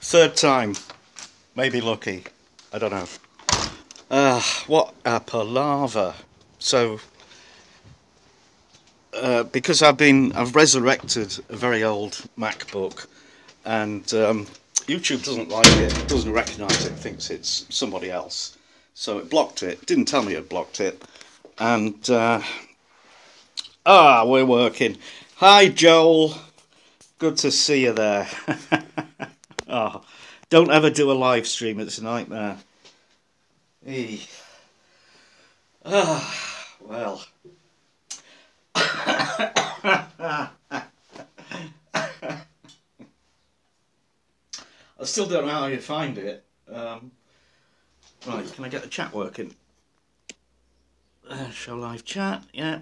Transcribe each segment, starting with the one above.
Third time, maybe lucky. I don't know. What a palaver. So, because I've resurrected a very old MacBook, and YouTube doesn't like it, doesn't recognise it, thinks it's somebody else. So it blocked it. Didn't tell me it blocked it, and we're working. Hi, Joel. Good to see you there. Oh, don't ever do a live stream. It's a nightmare. Eey. Well. I still don't know how you find it. Right, can I get the chat working? Show live chat, yeah.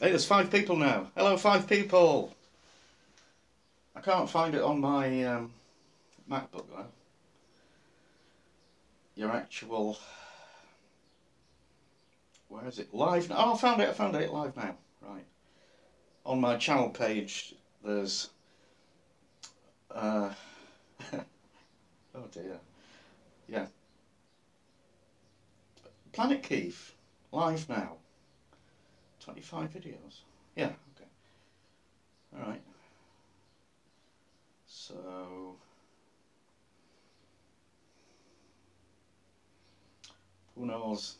Hey, there's 5 people now. Hello, 5 people. I can't find it on my MacBook though. Your actual... Where is it? Live now? Oh, I found it live now. Right. On my channel page, there's... oh dear. Yeah. Planet Keef. Live now. 25 videos. Yeah, okay. Alright. So... Who knows?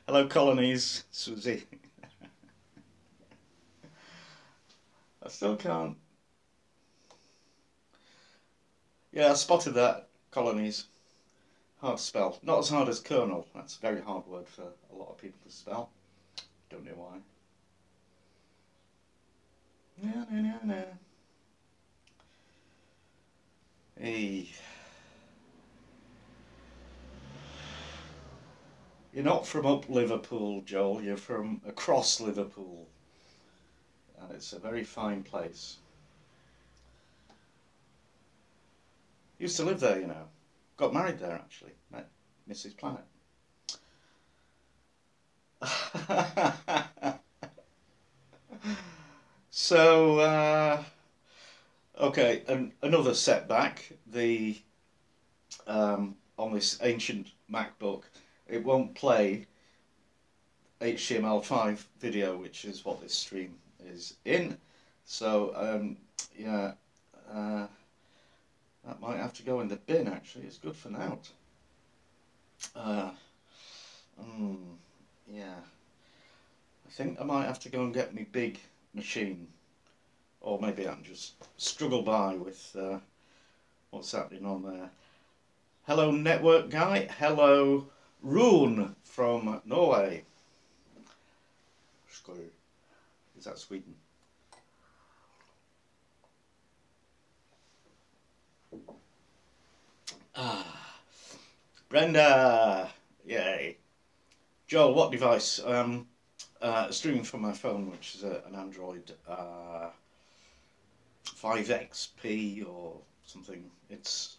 Hello, colonies, Susie. I still can't. Yeah, I spotted that. Colonies. Hard to spell. Not as hard as kernel. That's a very hard word for a lot of people to spell. Don't know why. No. Hey. You're not from up Liverpool, Joel. You're from across Liverpool. And it's a very fine place. Used to live there, you know. Got married there, actually. Met Mrs. Planet. So, okay, another setback. The on this ancient MacBook, it won't play HTML5 video, which is what this stream is in. So, yeah, that might have to go in the bin. Actually, it's good for now. Yeah. I think I might have to go and get my big machine, or maybe I can just struggle by with what's happening on there. Hello, network guy. Hello, Rune from Norway. Is that Sweden? Brenda. Yay. Joel, what device? Streaming from my phone, which is an Android 5XP or something. It's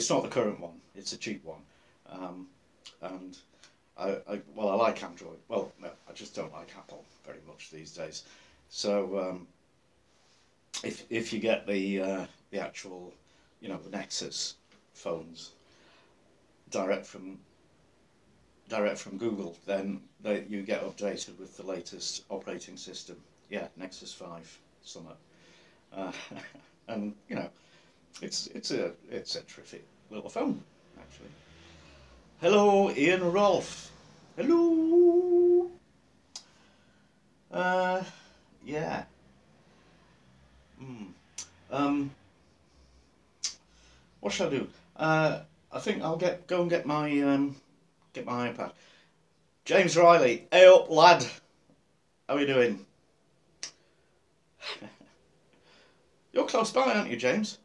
not the current one. It's a cheap one, and I like Android. Well, no, I just don't like Apple very much these days. So if you get the actual, the Nexus phones direct from Google, then you get updated with the latest operating system. Yeah, Nexus 5 Summit, and it's a terrific little phone actually. Hello, Ian Rolfe. Hello. Yeah. What shall I do? I think I'll go and get my iPad. James Riley, hey up, lad. How are you doing? You're close by, aren't you, James?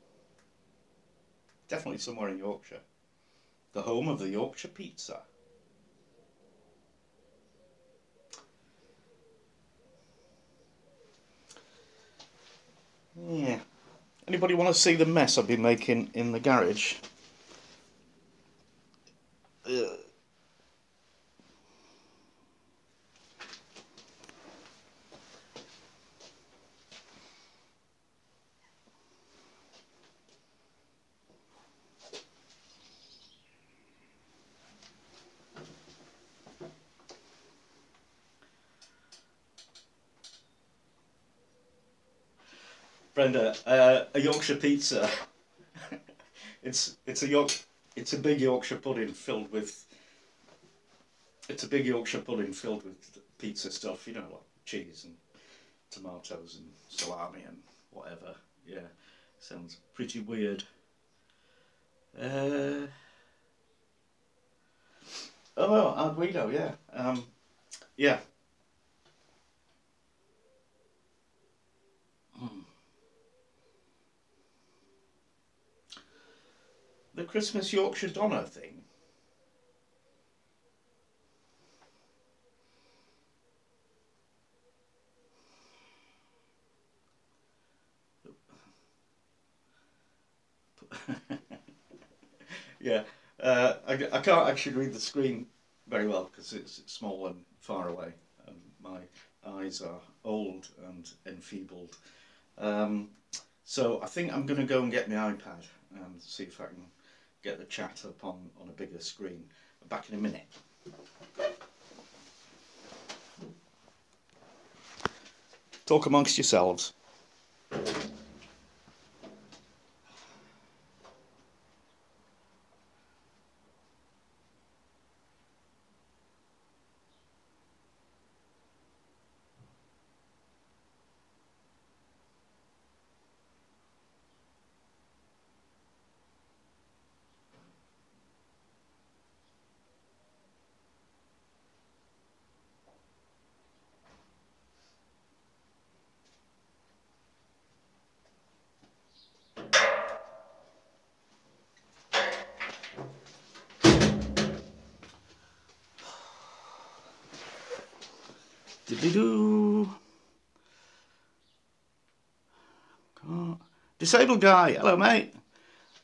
Definitely somewhere in Yorkshire. The home of the Yorkshire pizza. Yeah. Anybody want to see the mess I've been making in the garage? Brenda, a Yorkshire pizza. it's a it's a big Yorkshire pudding filled with. It's a big Yorkshire pudding filled with pizza stuff. You know, like cheese and tomatoes and salami and whatever. Yeah, sounds pretty weird. Uh, oh, well, Guido, yeah, yeah. Hmm. The Christmas Yorkshire Doner thing. Yeah, I can't actually read the screen very well because it's small and far away, and my eyes are old and enfeebled. Um, so I think I'm going to go and get my iPad and see if I can get the chat up on a bigger screen. Back in a minute. Talk amongst yourselves. Diddly-doo. Disabled guy. Hello, mate.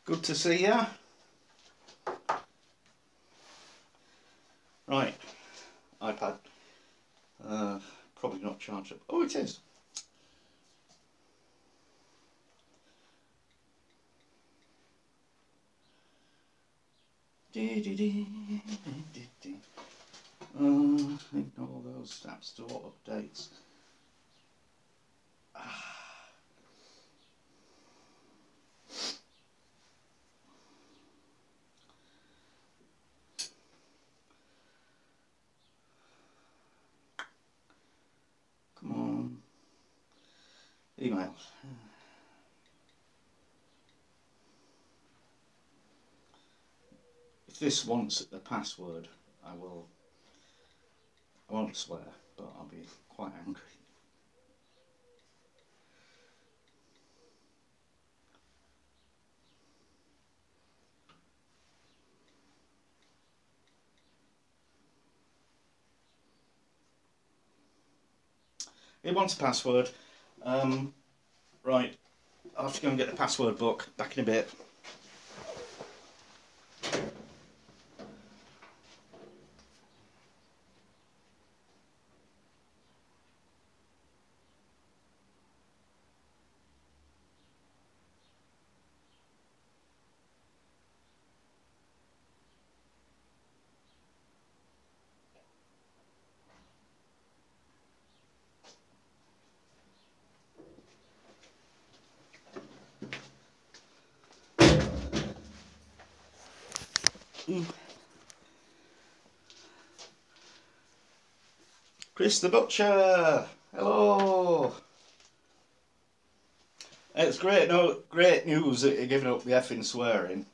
Good to see ya. Right. iPad. Probably not charged up. Oh, it is. Ignore those App Store updates. Come on. Email. If this wants the password, I will. I won't swear, but I'll be quite angry. It wants a password. Right. I'll have to go and get the password book. Back in a bit. Chris the Butcher. Hello. It's great. No, great news that you're giving up the effing swearing.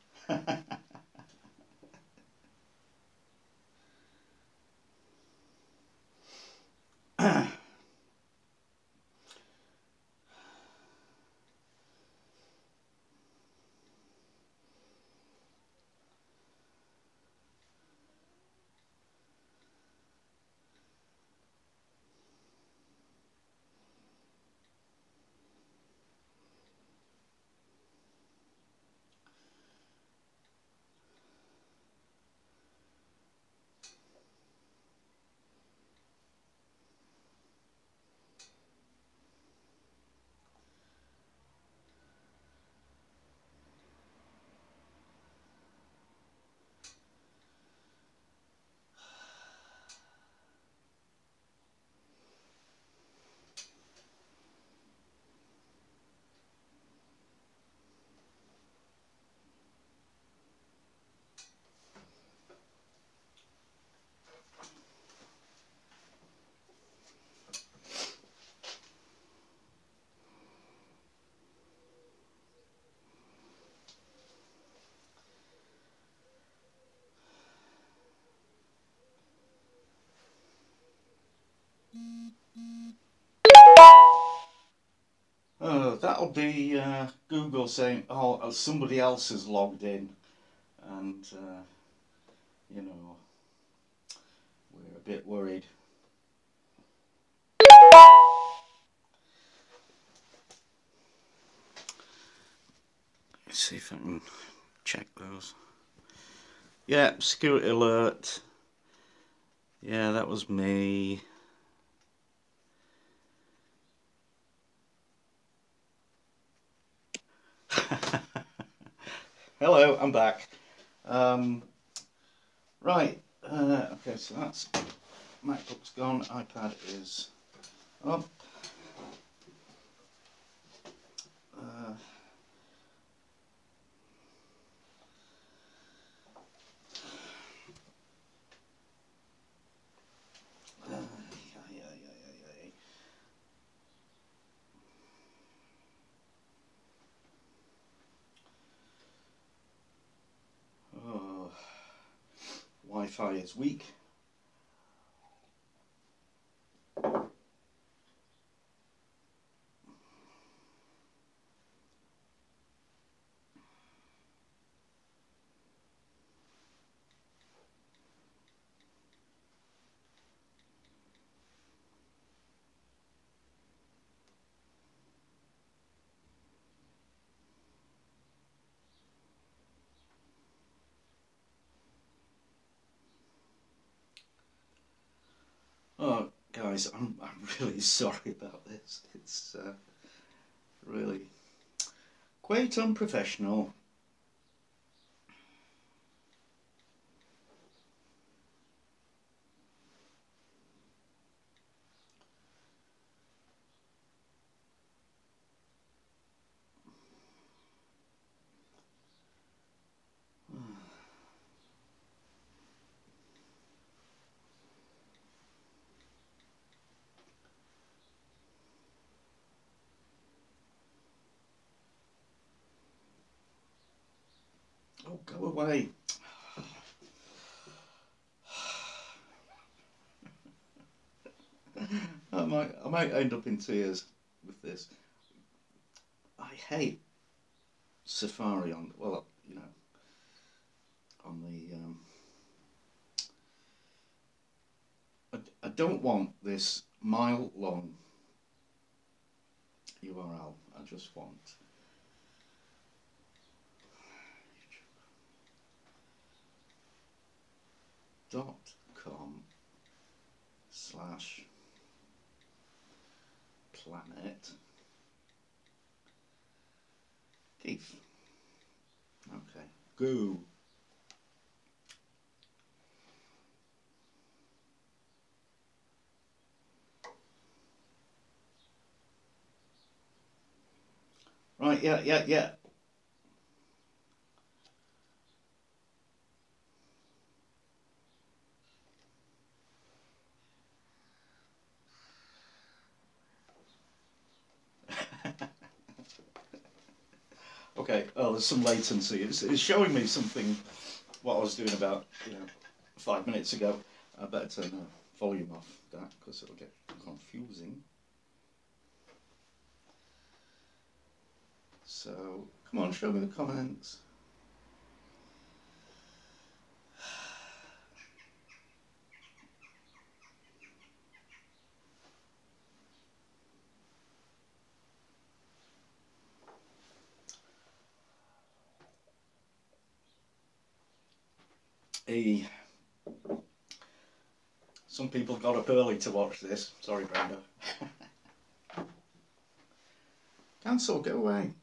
that'll be Google saying, "Oh, somebody else has logged in," and you know, we're a bit worried. Let's see if I can check those. Yeah, security alert. Yeah, that was me. Hello, I'm back. Right, okay, so that's MacBook's gone, iPad is up. Uh, oh, Wi-Fi is weak. Oh, guys, I'm really sorry about this. It's really quite unprofessional. Oh, go away. I might end up in tears with this. I hate Safari on, well, you know, on the. I don't want this mile-long URL. I just want .com/planet Keef. Okay, go. Right, yeah. Okay, oh, there's some latency. It's showing me something, what I was doing about 5 minutes ago. I better turn the volume off that because it'll get confusing. So, come on, show me the comments. Hey, some people got up early to watch this. Sorry, Brenda. Cancel, go away.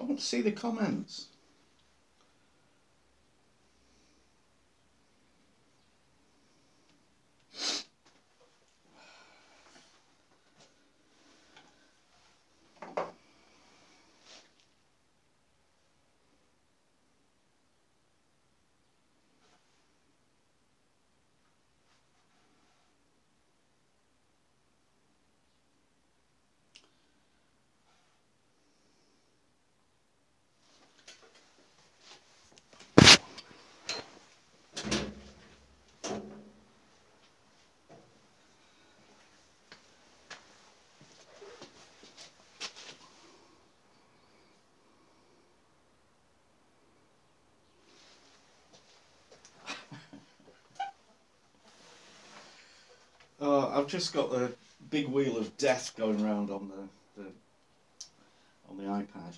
I want to see the comments. I've just got the big wheel of death going round on the iPad.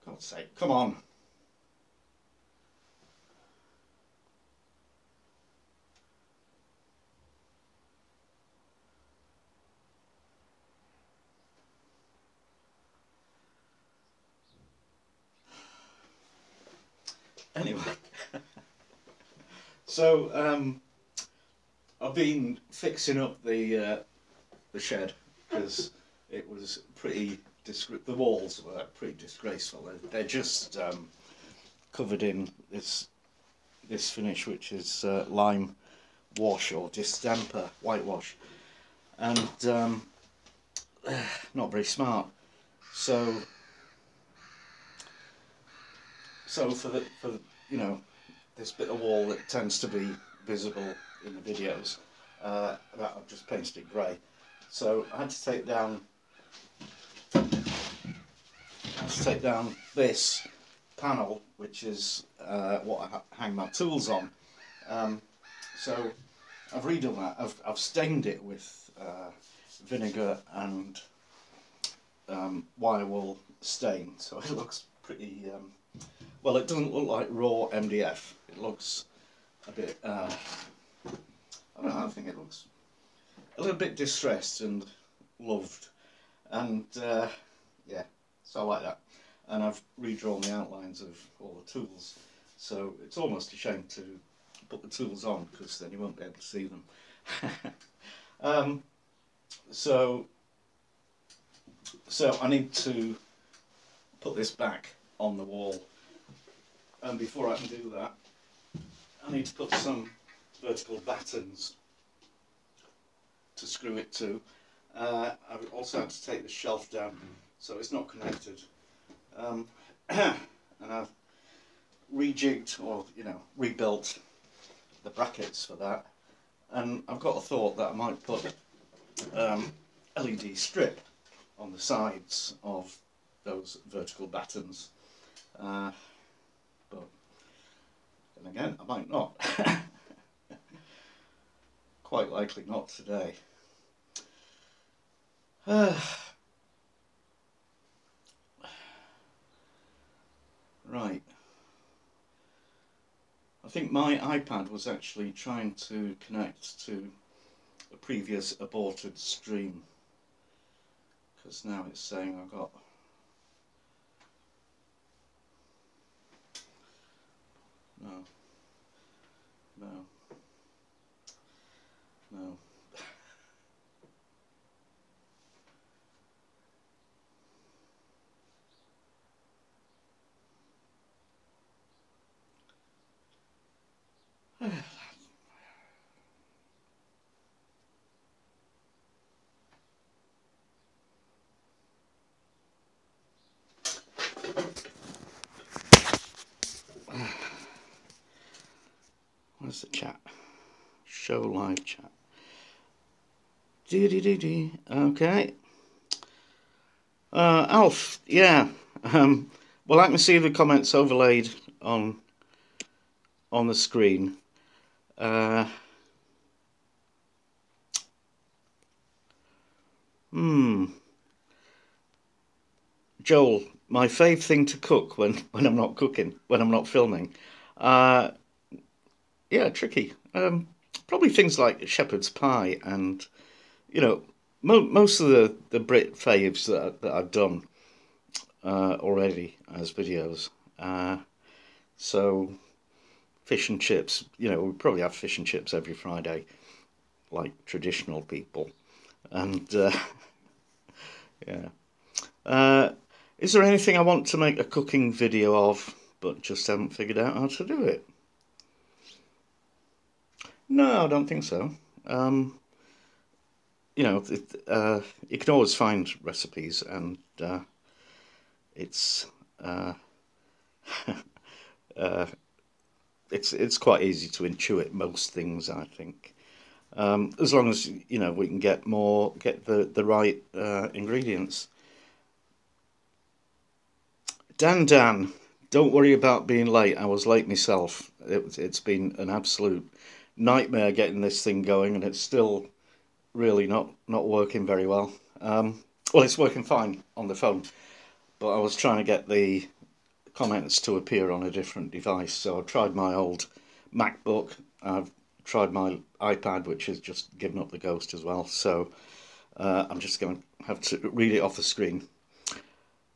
God's sake, come on. Anyway, so I've been fixing up the shed because it was pretty the walls were pretty disgraceful. They're just covered in this finish, which is lime wash or distemper whitewash, and not very smart. So for you know, this bit of wall that tends to be visible in the videos, that I've just painted it grey. So I had to take down this panel, which is what I hang my tools on. So I've redone that. I've stained it with vinegar and wire wool stain, so it looks pretty. Well, it doesn't look like raw MDF. It looks a bit. I don't know. I think it looks a little bit distressed and loved, and yeah, so I like that. And I've redrawn the outlines of all the tools, so it's almost a shame to put the tools on because then you won't be able to see them. So I need to put this back on the wall, and before I can do that, I need to put some vertical battens to screw it to. I've also had to take the shelf down so it's not connected, and I've rejigged, or rebuilt the brackets for that, and I've got a thought that I might put LED strip on the sides of those vertical battens, but then again I might not. Quite likely not today. Right. I think my iPad was actually trying to connect to a previous aborted stream, because now it's saying I've got no. Where's the chat? Show live chat. Okay. Alf, yeah. Well, I can see the comments overlaid on the screen. Joel, my fave thing to cook when I'm not cooking, when I'm not filming. Yeah, tricky. Probably things like shepherd's pie and, most of the Brit faves that I've done already as videos. So fish and chips, we probably have fish and chips every Friday, like traditional people. And yeah. Is there anything I want to make a cooking video of, but just haven't figured out how to do it? No, I don't think so. You can always find recipes, and it's it's quite easy to intuit most things, I think. As long as we can get the right ingredients. Dan, don't worry about being late. I was late myself. It's been an absolute nightmare getting this thing going, and it's still really not working very well. Well, it's working fine on the phone, but I was trying to get the comments to appear on a different device. So I've tried my old MacBook. I've tried my iPad, which has just given up the ghost as well. So I'm just going to have to read it off the screen.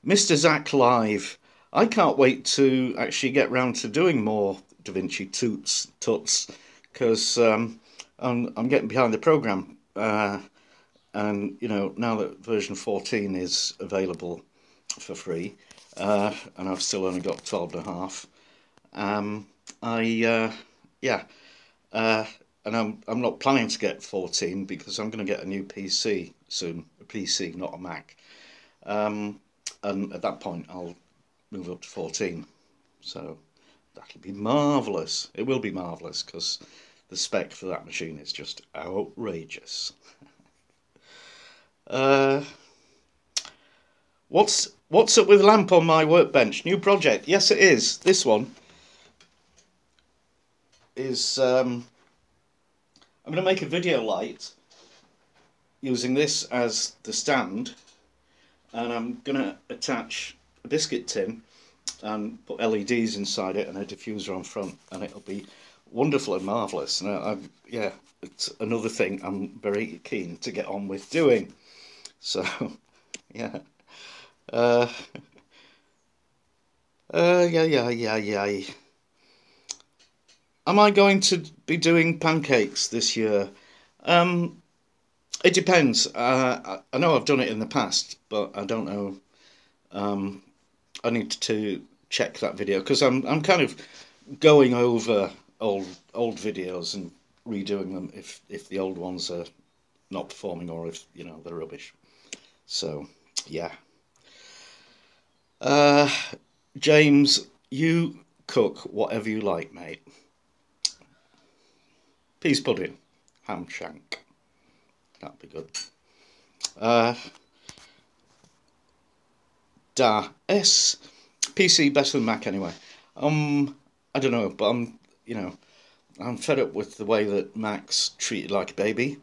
Mr. Zach Live. I can't wait to actually get round to doing more DaVinci tuts, because I'm getting behind the program, and now that version 14 is available for free, and I've still only got 12 and a half. Yeah, and I'm not planning to get 14 because I'm going to get a new PC soon, a PC, not a Mac. And at that point, I'll move up to 14. So that'll be marvellous. It will be marvellous because the spec for that machine is just outrageous. What's up with lamp on my workbench? New project. Yes, it is. This one is... I'm going to make a video light using this as the stand, and I'm going to attach a biscuit tin and put LEDs inside it and a diffuser on front, and it'll be wonderful and marvellous. And yeah, it's another thing I'm very keen to get on with doing. So, yeah. Yeah. Am I going to be doing pancakes this year? It depends. I know I've done it in the past, but I don't know. I need to check that video because I'm kind of going over old videos and redoing them if the old ones are not performing or if they're rubbish. So yeah. James, you cook whatever you like, mate. Peas pudding, ham shank. That'd be good. PC better than Mac anyway. I don't know, but I'm fed up with the way that Mac's treated like a baby.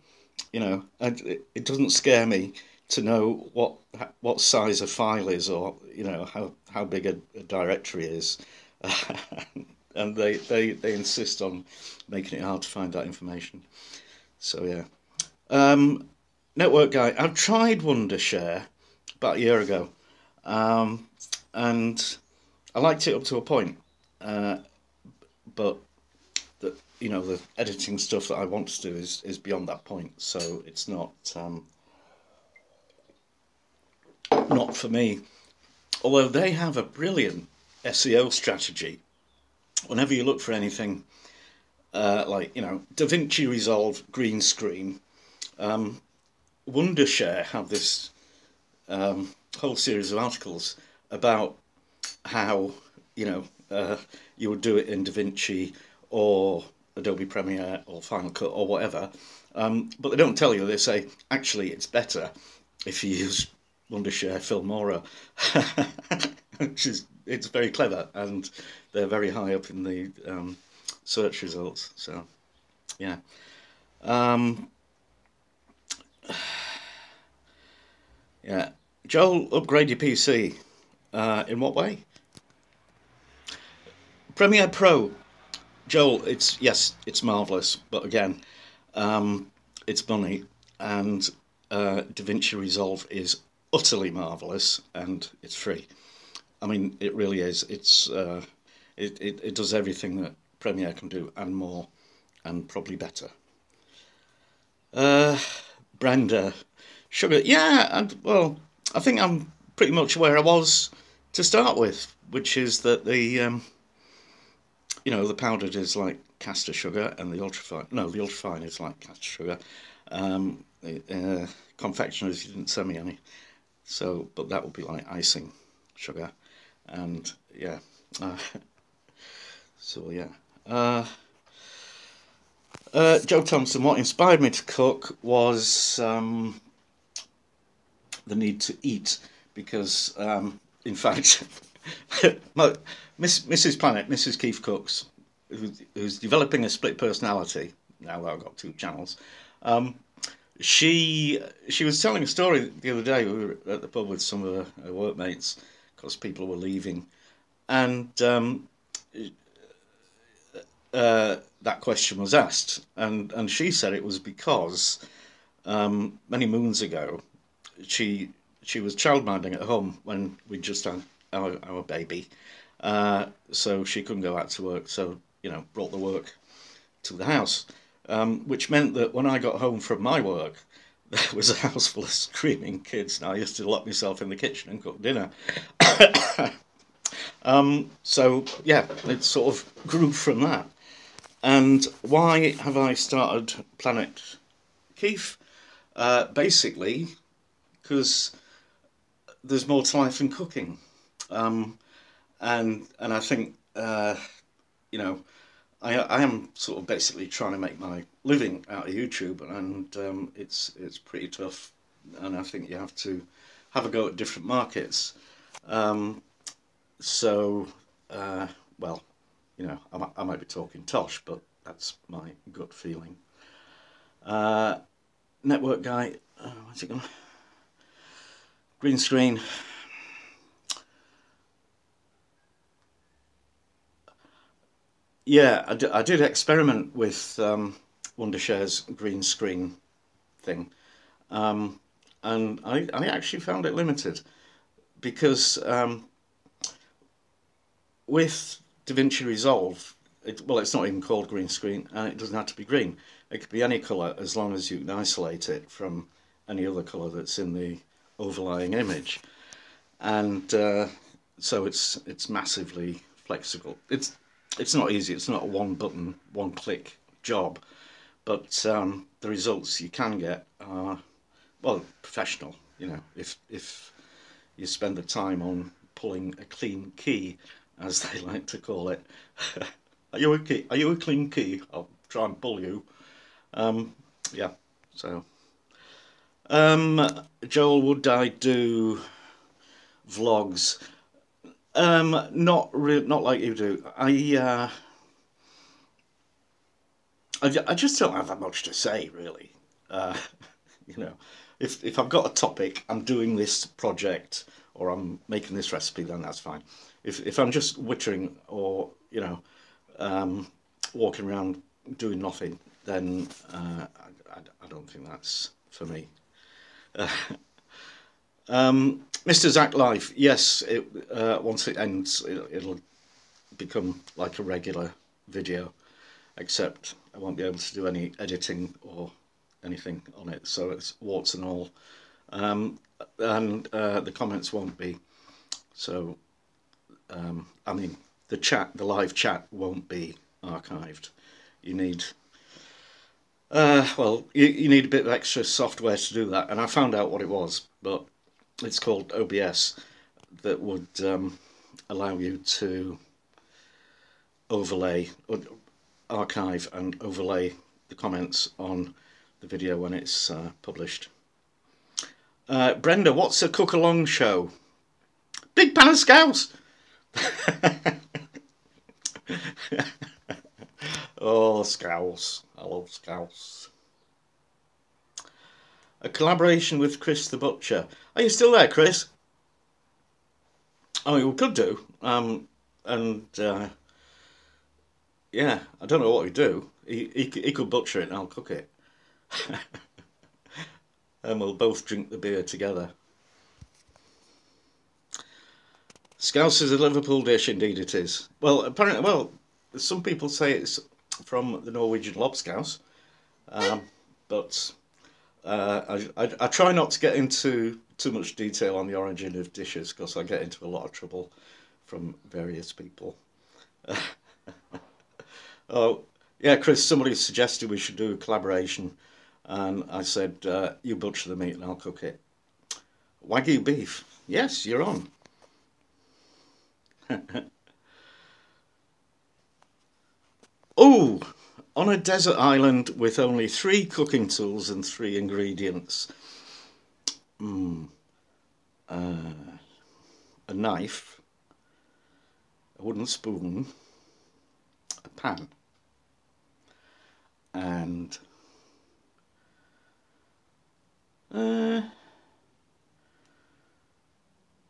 And it doesn't scare me to know what size a file is, or how big a directory is. And they insist on making it hard to find that information. So yeah. Network guy, I've tried Wondershare about a year ago, and I liked it up to a point, but the editing stuff that I want to do is beyond that point, so it's not for me. Although they have a brilliant SEO strategy. Whenever you look for anything like DaVinci Resolve green screen, Wondershare have this whole series of articles about how you would do it in DaVinci or Adobe Premiere or Final Cut or whatever, but they don't tell you. They say actually it's better if you use Wondershare Filmora, it's very clever, and they're very high up in the search results. So yeah. Yeah, Joel, upgrade your PC. In what way? Premiere Pro, Joel. It's marvelous, but again, it's money, and DaVinci Resolve is utterly marvelous, and it's free. I mean, it really is. It does everything that Premiere can do and more, and probably better. Brenda, sugar. Yeah, well, I think I'm pretty much where I was to start with, which is that the powdered is like caster sugar, and the ultrafine is like caster sugar. Confectioners didn't send me any, so but that would be like icing sugar, and yeah. So yeah. Uh, Joe Thompson, what inspired me to cook was the need to eat, because, in fact, Mrs. Planet, Mrs. Keef Cooks, who's developing a split personality now that I've got two channels. Um, she was telling a story the other day. We were at the pub with some of her workmates because people were leaving, and that question was asked, and she said it was because many moons ago she she was childminding at home when we just had our baby, so she couldn't go out to work. So brought the work to the house, which meant that when I got home from my work, there was a house full of screaming kids, and I used to lock myself in the kitchen and cook dinner. So yeah, it sort of grew from that. And why have I started Planet Keef? Basically, because there's more to life than cooking, um, and I think you know I am sort of basically trying to make my living out of YouTube, and it's pretty tough, and I think you have to have a go at different markets. Um, so, well, I might be talking tosh, but that's my gut feeling. Uh, Network guy, what's it going? Green screen. Yeah, I did experiment with Wondershare's green screen thing, um, and I actually found it limited because with DaVinci Resolve, well, it's not even called green screen, and it doesn't have to be green. It could be any colour as long as you can isolate it from any other colour that's in the overlying image, and so it's massively flexible. It's not easy. It's not a one button, one click job, but the results you can get are, well, professional. If you spend the time on pulling a clean key, as they like to call it. Are you a key? Are you a clean key? I'll try and pull you. Um, yeah. So, Joel, would I do vlogs? Not like you do. I just don't have that much to say, really. Uh, you know, if I've got a topic, I'm doing this project or I'm making this recipe, then that's fine. If I'm just wittering or um, walking around doing nothing, then I don't think that's for me. Mr. Zach Life, yes, once it ends, it'll become like a regular video, except I won't be able to do any editing or anything on it, so it's warts and all. And the comments won't be. So, I mean, the live chat won't be archived. You need, well, you need a bit of extra software to do that, and I found out what it was, but it's called OBS, that would allow you to overlay, or archive and overlay the comments on the video when it's published. Brenda, what's a cook along show? Big pan of scouse. Oh, scouse. I love scouse. A collaboration with Chris the Butcher. Are you still there, Chris? I mean, we could do. And yeah, I don't know what he'd do. He could butcher it and I'll cook it. And we'll both drink the beer together. Scouse is a Liverpool dish, indeed it is. Well, apparently, some people say it's from the Norwegian lobscouse, but I try not to get into too much detail on the origin of dishes because I get into a lot of trouble from various people. Oh, yeah, Chris, somebody suggested we should do a collaboration, and I said, you butcher the meat and I'll cook it. Wagyu beef. Yes, you're on. Oh, on a desert island with only 3 cooking tools and 3 ingredients. Mm, uh, a knife, a wooden spoon, a pan, and uh,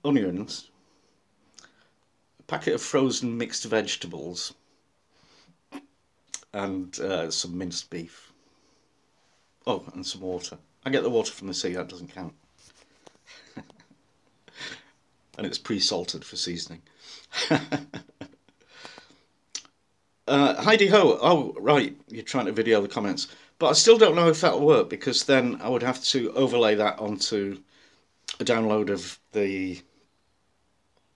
onions, a packet of frozen mixed vegetables, and some minced beef. Oh, and some water. I get the water from the sea, that doesn't count. And it's pre-salted for seasoning. Heidi Ho. Oh, right. You're trying to video the comments. But I still don't know if that'll work because then I would have to overlay that onto a download of the.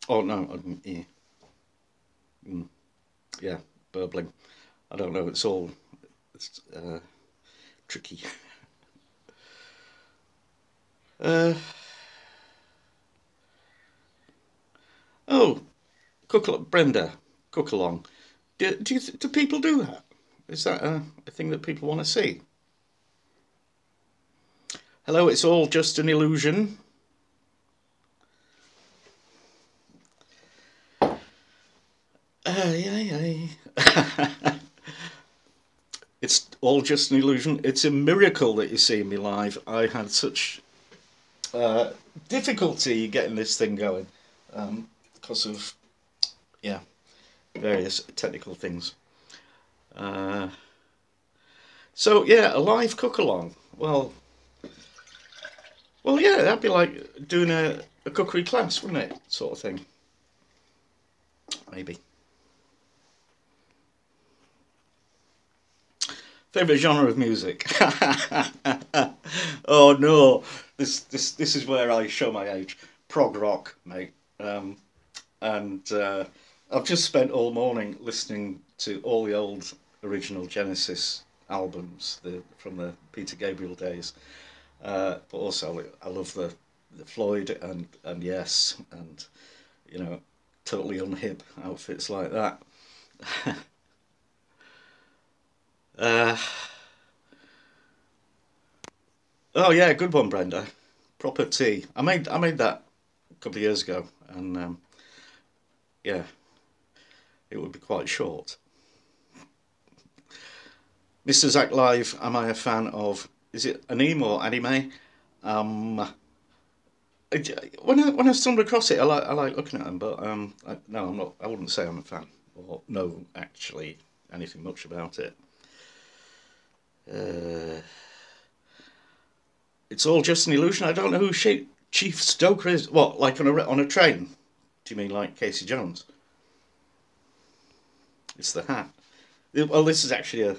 Oh, no. Yeah, yeah, burbling. I don't know. It's tricky. Uh, oh, Brenda, cook along. Do people do that? Is that a thing that people want to see? Hello, it's all just an illusion. Yeah. It's all just an illusion. It's a miracle that you see me live. I had such uh, difficulty getting this thing going because of yeah various technical things. Uh, so yeah, a live cook along. Well, yeah, that'd be like doing a cookery class, wouldn't it? Sort of thing, maybe. Favorite genre of music? Oh no, this is where I show my age. Prog rock, mate. And I've just spent all morning listening to all the old original Genesis albums, from the Peter Gabriel days. But also, I love the Floyd and Yes, and you know, totally unhip outfits like that. Uh, oh yeah, good one, Brenda. Proper tea. I made that a couple of years ago, and yeah, it would be quite short. Mr. Zach Live, am I a fan of? Is it anime or anime? Um, when I stumble across it, I like looking at them, but no, I'm not. I wouldn't say I'm a fan or know actually anything much about it. Uh, it's all just an illusion. I don't know who Chief Stoker is. What, like on a train? Do you mean like Casey Jones? It's the hat. Well, this is actually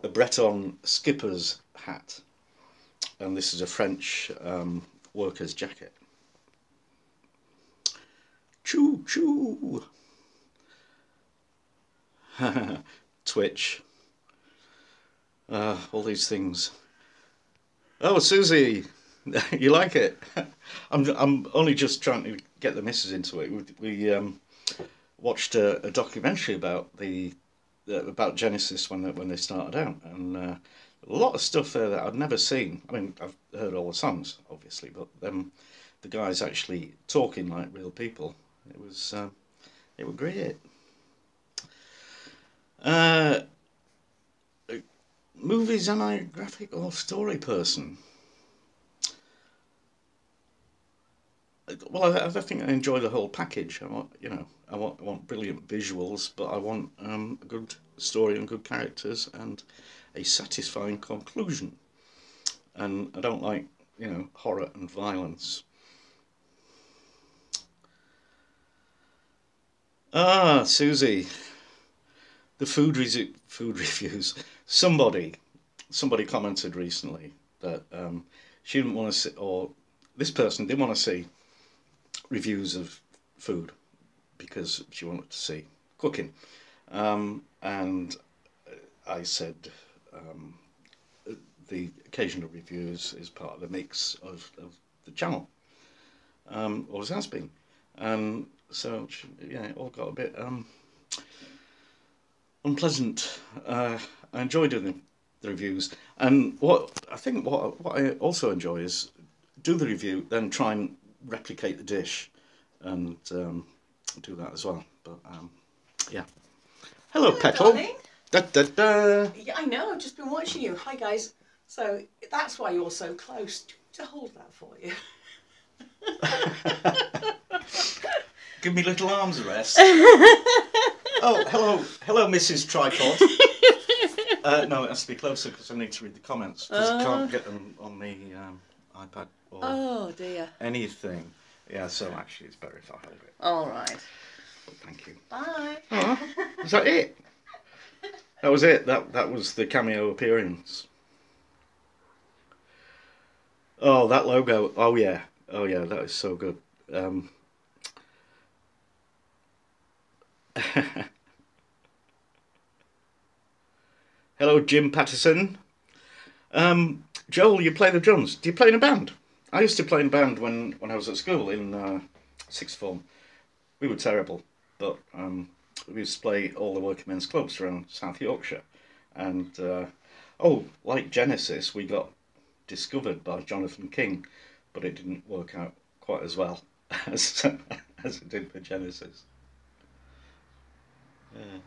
a Breton skipper's hat, and this is a French worker's jacket. Choo choo. Twitch. All these things. Oh, Susie, you like it? I'm only just trying to get the missus into it. We watched a documentary about Genesis when they started out, and a lot of stuff there that I'd never seen. I mean, I've heard all the songs, obviously, but the guys actually talking like real people. It was great. Uh, Movies, am I a graphic or story person? Well, I think I enjoy the whole package. I want brilliant visuals, but I want a good story and good characters and a satisfying conclusion. And I don't like, horror and violence. Ah, Susie, the food reviews. Somebody commented recently that she didn't want to see, or this person didn't want to see reviews of food because she wanted to see cooking. And I said um, the occasional reviews is part of the mix of the channel, always has been. And so, yeah, it all got a bit unpleasant. I enjoy doing the reviews, and what I also enjoy is do the review, then try and replicate the dish, and do that as well. But yeah. Hello, Hello, Petal. darling. Da, da, da. Yeah, I know. I've just been watching you. Hi, guys. So that's why you're so close. To hold that for you. Give me little arms a rest. Oh, hello, Mrs. Tripod. No, it has to be closer because I need to read the comments because I can't get them on the iPad or Oh dear. anything. Yeah, so actually it's better if I hold it. All right. Thank you. Bye. Oh, is that it? That was it. That was the cameo appearance. Oh, that logo. Oh yeah. Oh yeah. That is so good. Um, Hello, Jim Patterson. Joel, you play the drums. Do you play in a band? I used to play in a band when I was at school in sixth form. We were terrible, but we used to play all the working men's clubs around South Yorkshire. And like Genesis, we got discovered by Jonathan King, but it didn't work out quite as well as as it did for Genesis. Yeah.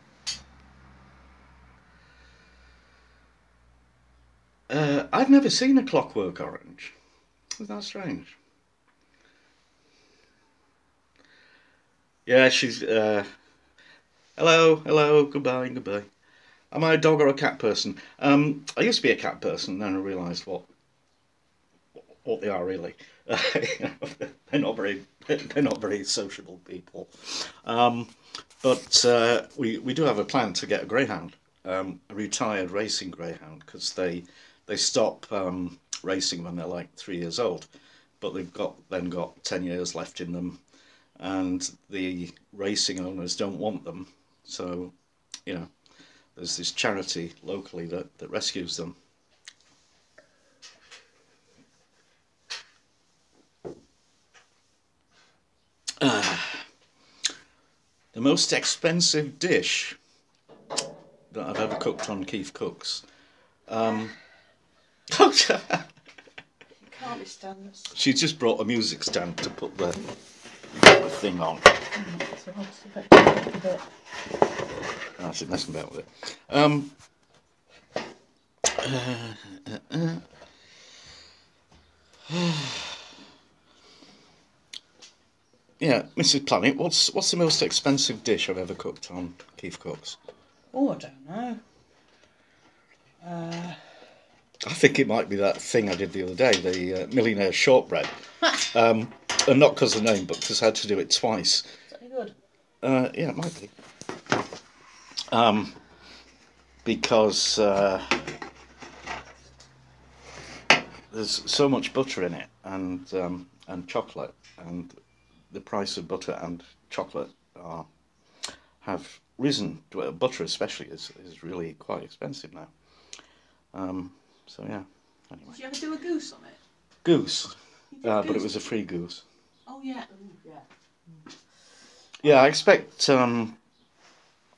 I've never seen a Clockwork Orange. Isn't that strange? Yeah, she's. Hello, goodbye. Am I a dog or a cat person? I used to be a cat person, then I realised what they are really. They're not very sociable people. Um, but we do have a plan to get a greyhound, a retired racing greyhound, because they stop racing when they're like 3 years old, but they've got 10 years left in them, and the racing owners don't want them, so you know there's this charity locally that rescues them. The most expensive dish that I've ever cooked on Keef Cooks. Can't be standards. She just brought a music stand to put the thing on. So I'll just put a bit. I should mess about with it. Yeah, Mrs. Planet, what's the most expensive dish I've ever cooked on Keef Cooks? Oh, I don't know. I think it might be that thing I did the other day, the millionaire shortbread. And not because of the name, but because I had to do it twice. Is that any good? Yeah, it might be. Because there's so much butter in it and chocolate, and the price of butter and chocolate have risen. Butter especially is really quite expensive now. So yeah. Anyway. Did you ever do a goose on it? Goose, Goose? but it was a free goose. Oh yeah. Ooh, yeah. Yeah, I expect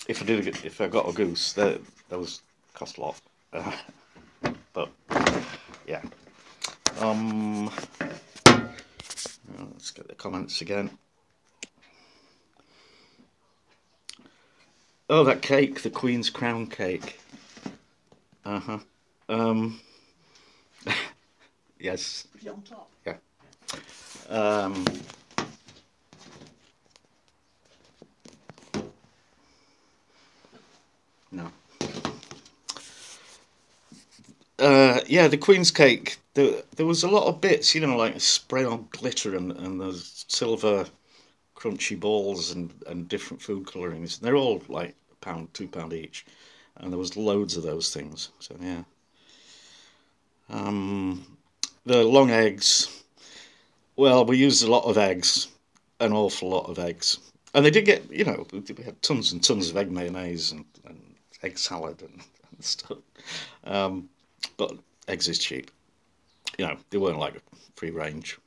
if I got a goose, that those cost a lot. But yeah. Let's get the comments again. Oh, that cake, the Queen's Crown cake. Uh-huh. Yes. Put it on top. Yeah. No. Yeah, the Queen's cake. There was a lot of bits, like spray on glitter and those silver crunchy balls and different food colourings. They're all like £1, £2 each, and there was loads of those things. So yeah. The long eggs. Well, we used a lot of eggs, an awful lot of eggs, and they did get we had tons and tons of egg mayonnaise and egg salad and stuff. But eggs is cheap. They weren't like free range.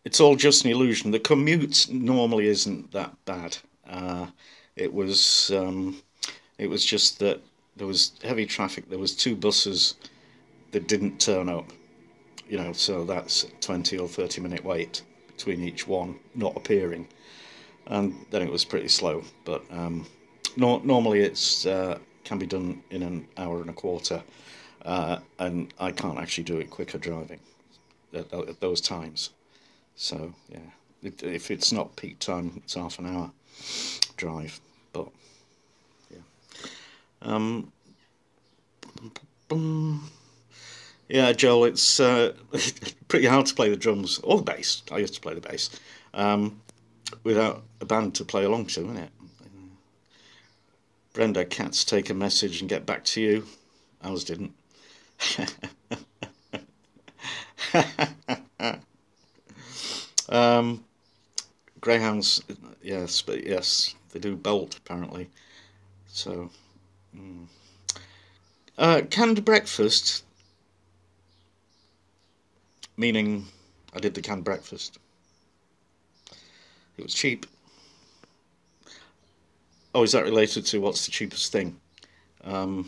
it's all just an illusion. The commute normally isn't that bad. It was it was just that there was heavy traffic. There was two buses that didn't turn up. So that's 20 or 30 minute wait between each one not appearing, and then it was pretty slow. But normally it's can be done in an hour and a quarter, and I can't actually do it quicker driving at those times. So yeah, if it's not peak time, it's half an hour drive. But yeah, um, yeah, Joel, it's pretty hard to play the drums or the bass. I used to play the bass without a band to play along to, isn't it? Brenda, cats take a message and get back to you. Ours didn't. um, Greyhounds, yes, but yes, they do bolt apparently. So, canned breakfast, meaning I did the canned breakfast. It was cheap. Oh, is that related to what's the cheapest thing? No,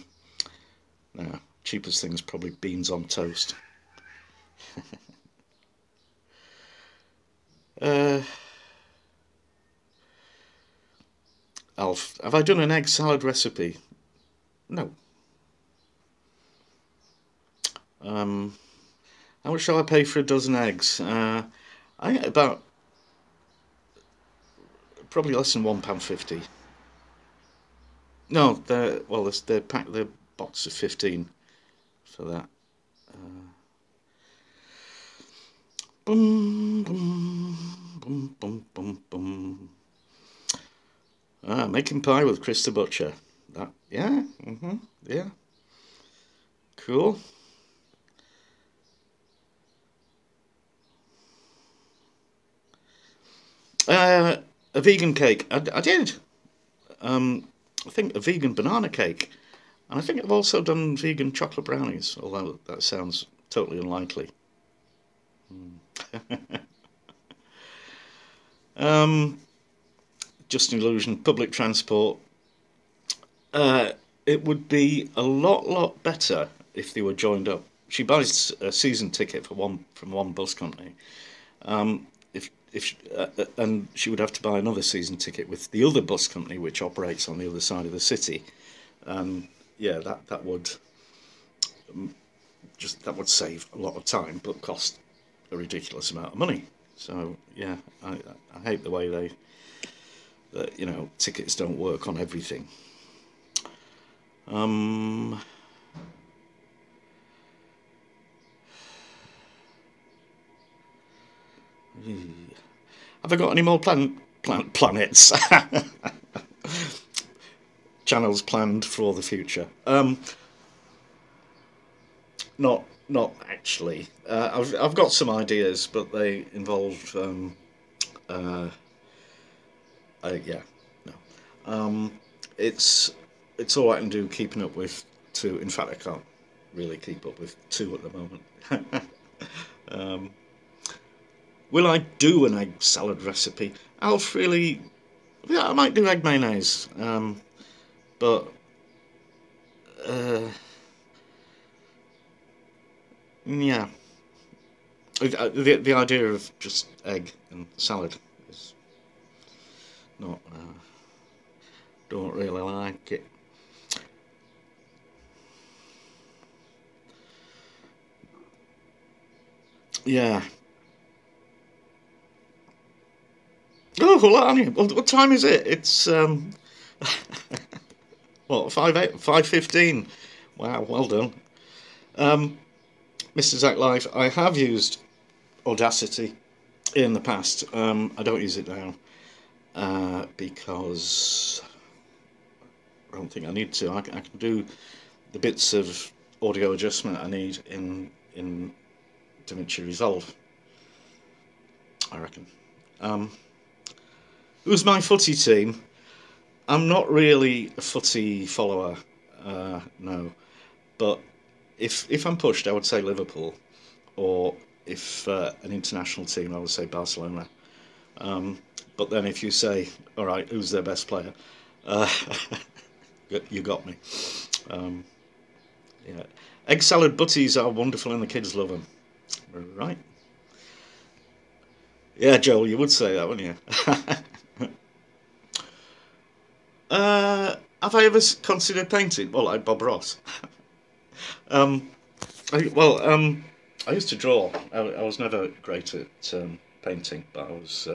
cheapest thing is probably beans on toast. uh, Alf, have I done an egg salad recipe? No. How much shall I pay for a dozen eggs? I think about probably less than £1.50. No, they're packed. The box of 15 for that. Boom, boom, boom, boom, boom, boom. Making pie with Chris the Butcher. That, yeah, yeah, cool. A vegan cake. I did. I think a vegan banana cake, and I think I've also done vegan chocolate brownies. Although that sounds totally unlikely. um, just an illusion. Public transport. Uh, it would be a lot better if they were joined up. She buys a season ticket for one from one bus company. And she would have to buy another season ticket with the other bus company, which operates on the other side of the city. Yeah, that would save a lot of time, but cost a ridiculous amount of money. So yeah, I hate the way tickets don't work on everything. Have I got any more planets? Channels planned for the future. Not actually. I've got some ideas, but they involve yeah, no. It's all I can do keeping up with two. In fact, I can't really keep up with two at the moment. Will I do an egg salad recipe? Alf really, yeah, I might do egg mayonnaise, but yeah, the idea of just egg and salad is not. Don't really like it. Yeah. Oh, hold on. What time is it? It's what 5:15. Wow, well done. Mr. Zach Life, I have used Audacity in the past. I don't use it now because I don't think I need to. I can do the bits of audio adjustment I need in DaVinci Resolve, I reckon. Who's my footy team? I'm not really a footy follower, no. But if I'm pushed, I would say Liverpool, or if an international team, I would say Barcelona. But then if you say, all right, who's their best player? Uh, you got me. Um, yeah. Egg salad butties are wonderful and the kids love them. Right. Yeah, Joel, you would say that, wouldn't you? Have I ever considered painting? Well, like Bob Ross. um, I used to draw. I was never great at painting, but I was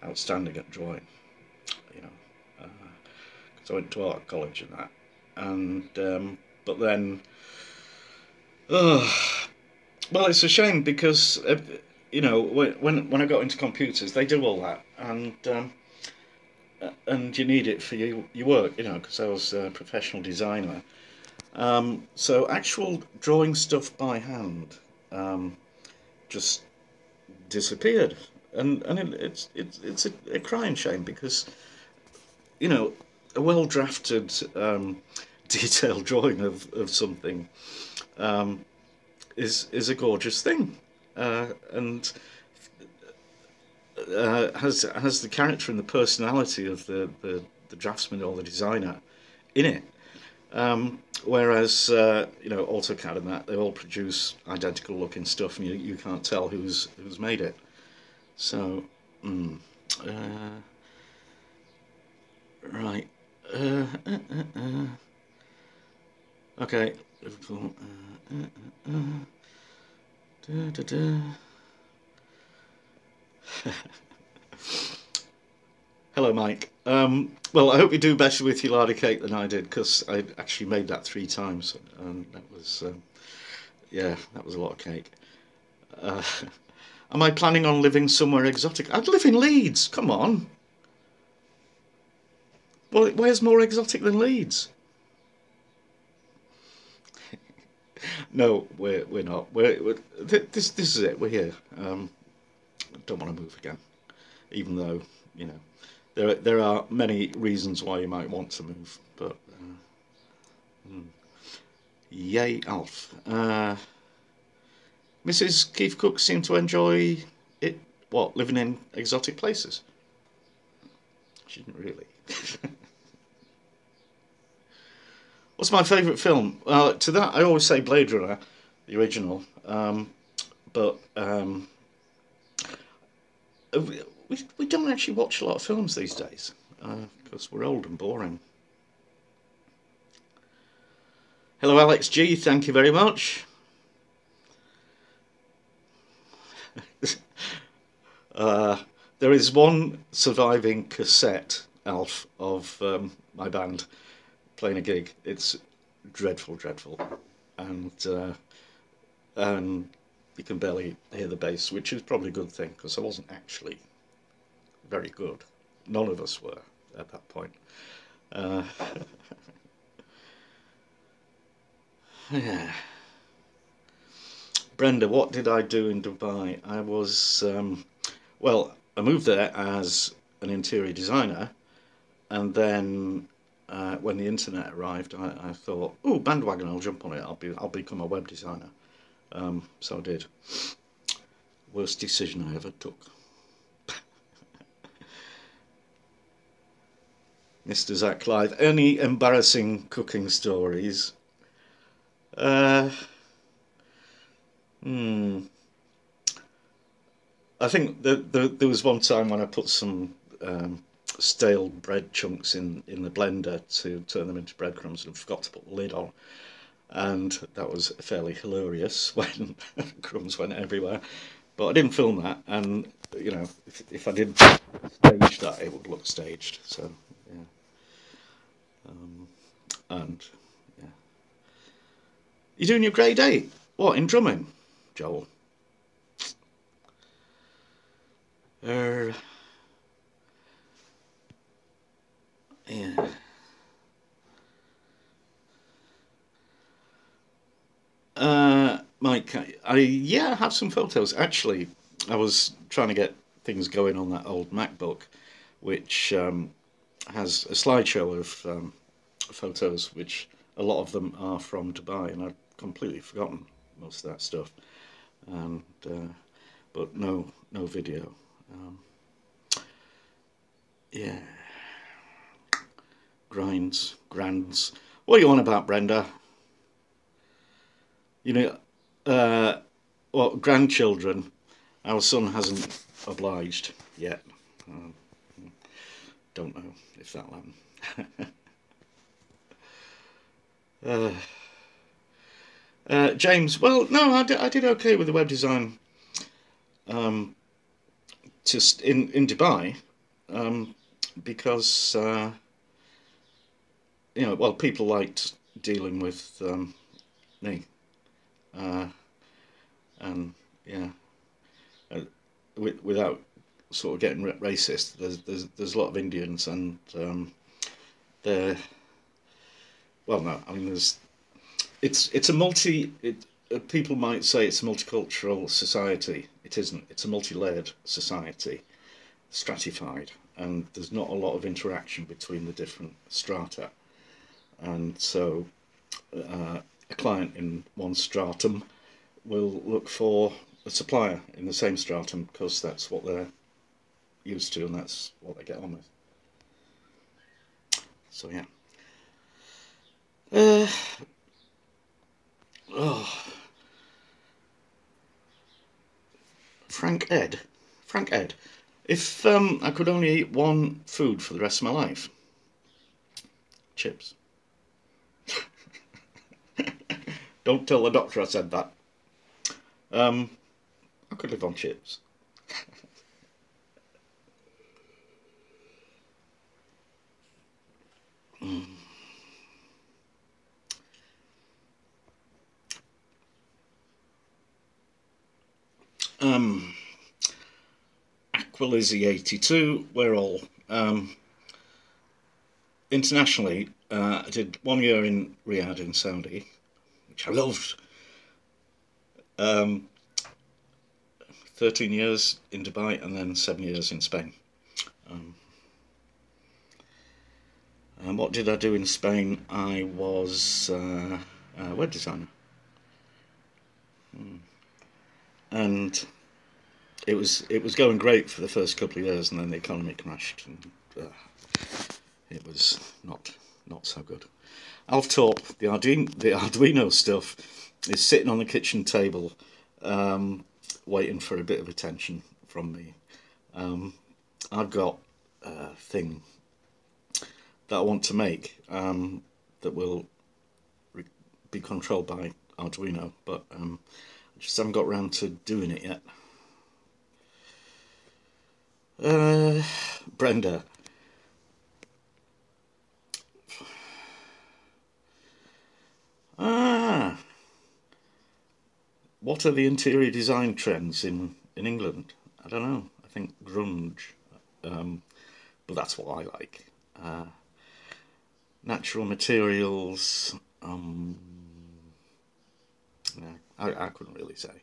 outstanding at drawing. You know, so I went to art college and that, and but then, uh, well, it's a shame because when I got into computers, they do all that, and you need it for your work, because I was a professional designer. So actual drawing stuff by hand just disappeared, and it's a crying shame because a well drafted detailed drawing of something um, is a gorgeous thing, and has the character and the personality of the draftsman or the designer in it. Whereas AutoCAD and that, they all produce identical looking stuff, and you can't tell who's made it. So, uh, right, okay. Liverpool. Da, da, da. Hello, Mike. Well, I hope you do better with your larder cake than I did because I actually made that 3 times, and that was that was a lot of cake. Uh, am I planning on living somewhere exotic? I'd live in Leeds. Come on. Well, where's more exotic than Leeds? No, we're not. This is it. We're here. Don't want to move again, even though you know there are many reasons why you might want to move, but yay, Alf. Mrs. Keith Cook seemed to enjoy it. What, living in exotic places? She didn't really. What's my favourite film? To that, I always say Blade Runner, the original. But we don't actually watch a lot of films these days because we're old and boring. Hello, Alex G. Thank you very much. There is one surviving cassette, Alf, of my band playing a gig. It's dreadful, dreadful, and you can barely hear the bass, which is probably a good thing because I wasn't actually very good. None of us were at that point. Yeah. Brenda, what did I do in Dubai? I was I moved there as an interior designer, and then when the internet arrived, I thought, oh, bandwagon, I'll jump on it. I'll become a web designer. So I did. Worst decision I ever took. Mr. Zach Clive, any embarrassing cooking stories? I think there was one time when I put some stale bread chunks in the blender to turn them into breadcrumbs and forgot to put the lid on. And that was fairly hilarious when crumbs went everywhere. But I didn't film that, and if I did stage that, it would look staged. So yeah, and yeah, you're doing your grade 8. What, in drumming, Joel? Yeah. Mike, I have some photos. Actually, I was trying to get things going on that old MacBook, which has a slideshow of photos, which a lot of them are from Dubai, and I've completely forgotten most of that stuff. and but no video. Yeah, grinds. What are you on about, Brenda? You know, well, grandchildren. Our son hasn't obliged yet. Um, don't know if that'll happen. James, well, no, I did okay with the web design. Just in Dubai, because well, people liked dealing with me, and yeah, without sort of getting racist. There's a lot of Indians, and they're well, no, I mean it's a people might say it's a multicultural society. It isn't. It's a multi-layered society, stratified, and there's not a lot of interaction between the different strata. And so a client in one stratum will look for a supplier in the same stratum because that's what they're used to and that's what they get on with. So yeah. Oh, Frank Ed. If I could only eat one food for the rest of my life, chips. Don't tell the doctor I said that. I could live on chips. Aquilizzy 82. We're all internationally. I did 1 year in Riyadh in Saudi, which I loved. 13 years in Dubai and then 7 years in Spain. And what did I do in Spain? I was a web designer. And it was going great for the first couple of years, and then the economy crashed, and it was not so good. Alf Torp, the Arduino stuff, is sitting on the kitchen table, waiting for a bit of attention from me. I've got a thing that I want to make that will be controlled by Arduino, but I just haven't got around to doing it yet. Brenda. What are the interior design trends in England? I don't know. I think grunge, but that's what I like. Natural materials. I couldn't really say.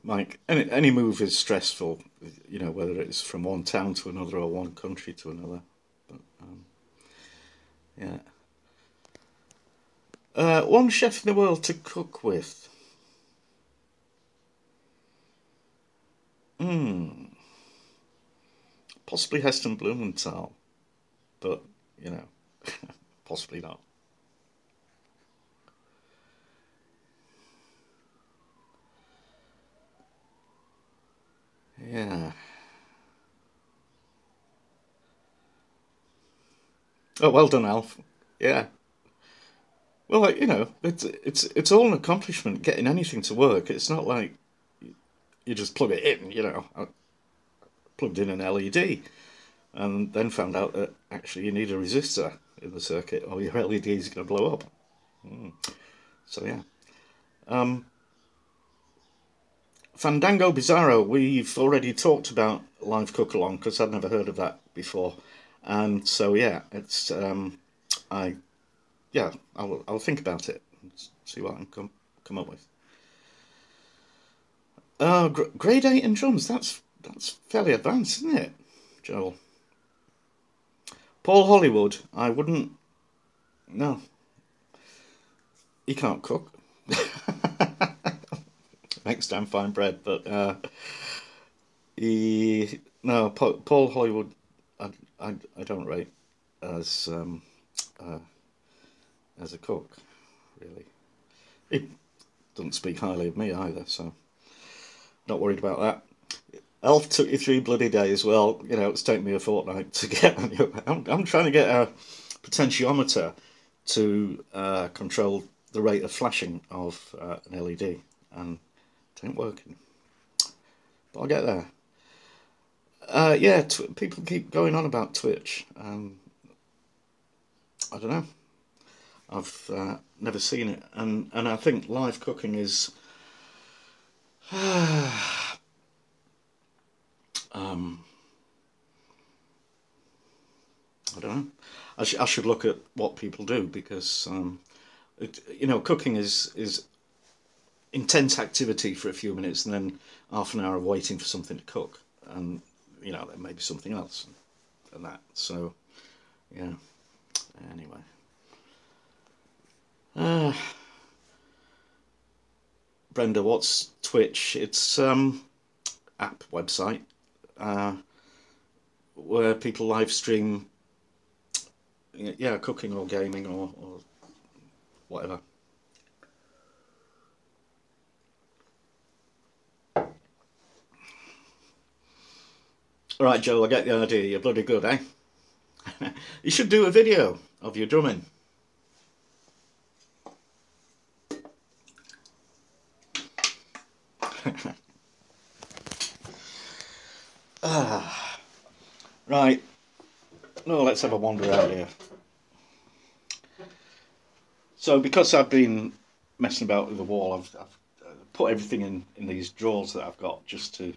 Mike, any move is stressful, whether it's from one town to another or one country to another. But yeah. One chef in the world to cook with. Possibly Heston Blumenthal, but possibly not. Yeah. Oh, well done, Alf. Yeah. Well, it's all an accomplishment getting anything to work. It's not like you just plug it in. I plugged in an LED and then found out that actually you need a resistor in the circuit or your LED is going to blow up. So yeah. Fandango Bizarro, we've already talked about live cook along because I'd never heard of that before, and so yeah, it's I'll think about it and see what I can come up with. Grade 8 in drums. That's That's fairly advanced, isn't it, Joel? Paul Hollywood, I wouldn't. No, he can't cook. Makes damn fine bread, but he no Paul Hollywood. I don't rate as uh, as a cook, really. He doesn't speak highly of me either, so not worried about that. Elf took you 3 bloody days. Well, you know, it's taken me a fortnight to get. I'm trying to get a potentiometer to control the rate of flashing of an LED, and it ain't working. But I'll get there. Yeah, people keep going on about Twitch. I don't know. I've never seen it, and I think live cooking is. I don't know. I should look at what people do, because cooking is intense activity for a few minutes and then half an hour of waiting for something to cook, and there may be something else and that. So yeah. Anyway. Brenda, what's Twitch? It's app website where people live stream, cooking or gaming or whatever. All right, Joel, I get the idea. You're bloody good, eh? You should do a video of your drumming. Right. No, let's have a wander out here. So, because I've been messing about with the wall, I've put everything in these drawers that I've got, just to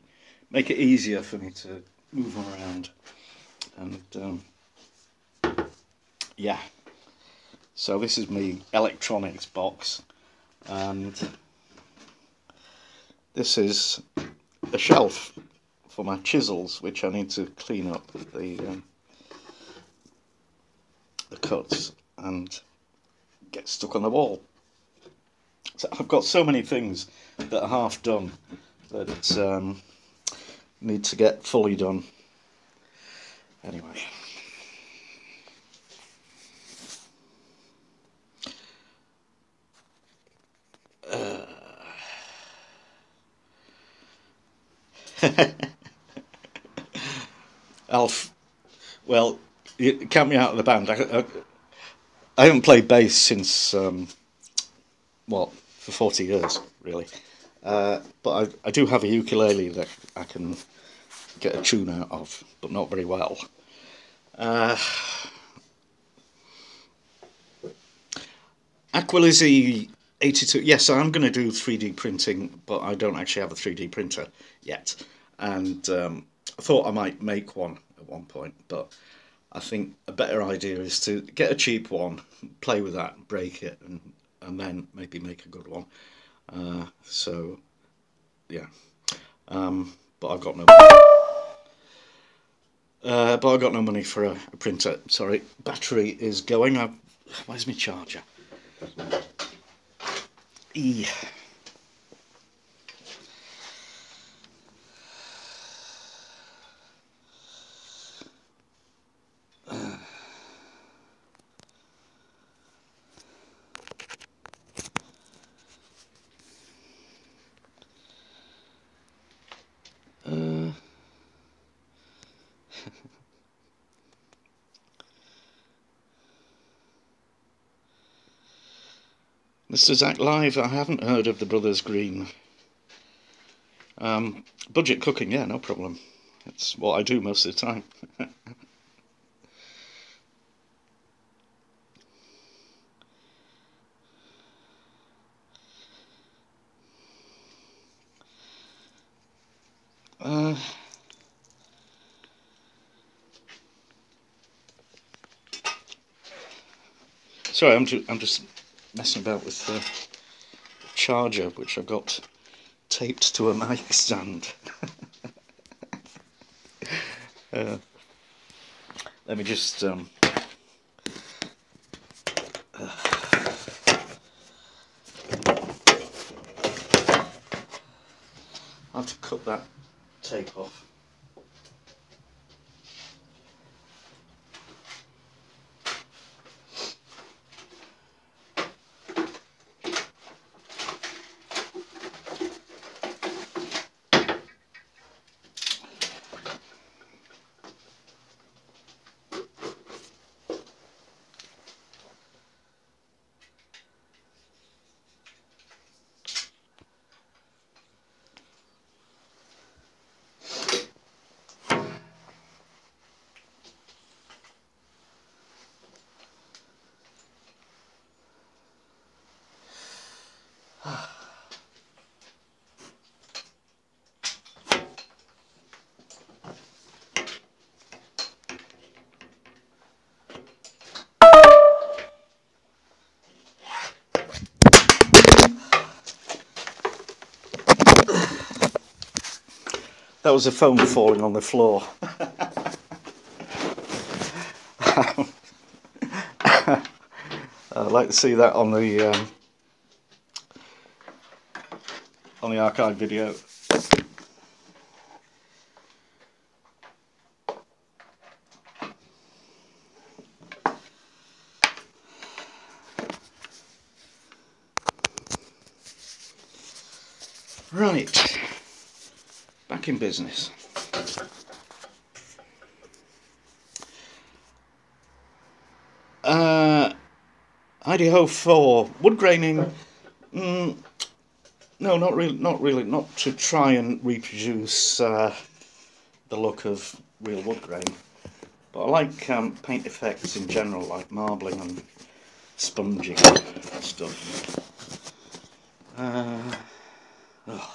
make it easier for me to move them around. And yeah. So this is my electronics box, and this is a shelf for my chisels, which I need to clean up the cuts and get stuck on the wall. So I've got so many things that are half done that need to get fully done. Anyway. Alf, well, you count me out of the band. I haven't played bass since, for 40 years, really. But I do have a ukulele that I can get a tune out of, but not very well. Aquilizzi 82. Yes, I'm going to do 3D printing, but I don't actually have a 3D printer yet. And I thought I might make one at one point, but I think a better idea is to get a cheap one, play with that, break it, and then maybe make a good one. So, yeah. But I've got no. But I've got no money for a printer. Sorry, battery is going. Where's my charger? E. Mr. Zach Live, I haven't heard of the Brothers Green. Budget cooking, yeah, no problem. That's what I do most of the time. Sorry, I'm just messing about with the charger, which I've got taped to a mic stand. Let me just I have to cut that tape off. That was a phone falling on the floor. I'd like to see that on the archive video. Right, back in business. Idaho 4 wood graining. No, not really. Not to try and reproduce the look of real wood grain, but I like paint effects in general, like marbling and sponging and stuff. Oh.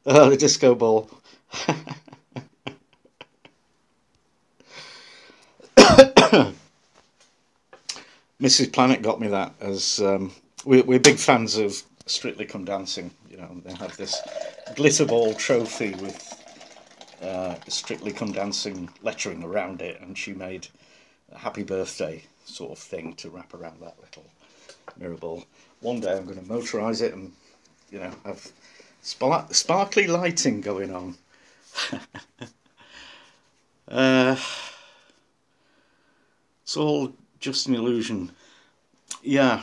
The disco ball. Mrs. Planet got me that as we're big fans of Strictly Come Dancing. You know, they have this glitter ball trophy with Strictly Come Dancing lettering around it, and she made a happy birthday sort of thing to wrap around that little mirror ball. One day I'm going to motorise it and, you know, have sparkly lighting going on. It's all just an illusion. Yeah,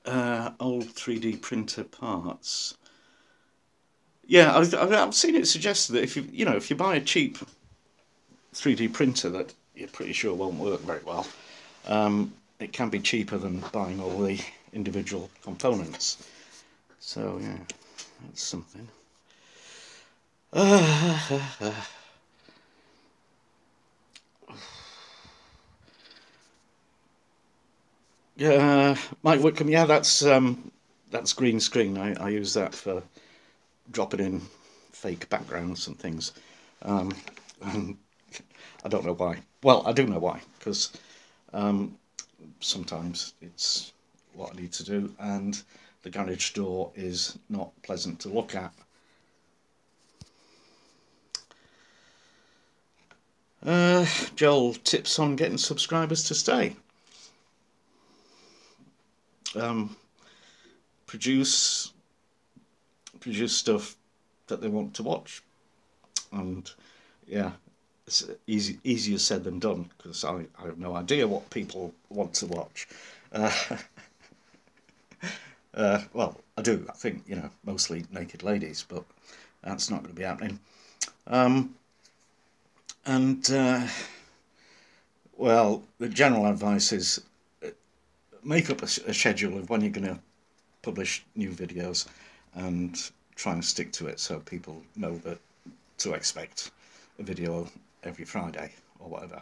old 3D printer parts. Yeah, I've seen it suggested that if you buy a cheap 3D printer that you're pretty sure won't work very well, it can be cheaper than buying all the individual components. So yeah, that's something. Yeah, Mike Whitcomb. Yeah, that's green screen. I use that for dropping in fake backgrounds and things. And I don't know why. Well, I do know why, because sometimes it's what I need to do, and the garage door is not pleasant to look at. Joel, tips on getting subscribers to stay. Produce stuff that they want to watch, and yeah, it's easier said than done, because I have no idea what people want to watch. Well, I do. I think, mostly naked ladies, but that's not going to be happening. Well, the general advice is make up a schedule of when you're going to publish new videos, and try and stick to it so people know that to expect a video every Friday or whatever.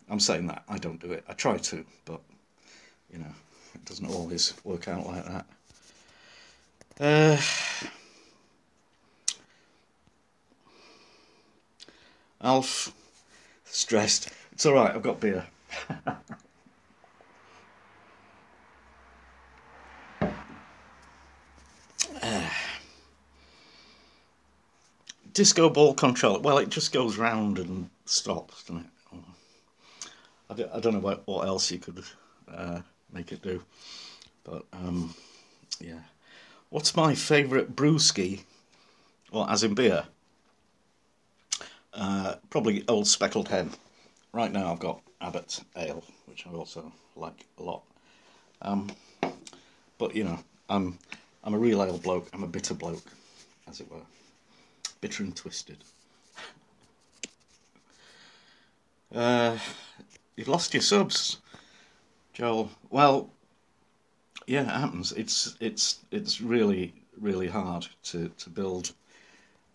I'm saying that I don't do it. I try to, but you know, it doesn't always work out like that. Alf, stressed. It's all right. I've got beer. Disco ball controller. Well, it just goes round and stops, doesn't it? I don't know what else you could make it do. But yeah. What's my favourite brewski? Well, as in beer? Probably Old Speckled Hen. Right now I've got Abbott Ale, which I also like a lot. But you know, I'm a real ale bloke. I'm a bitter bloke, as it were. Bitter and twisted. You've lost your subs, Joel. Well, yeah, it happens. It's really hard to build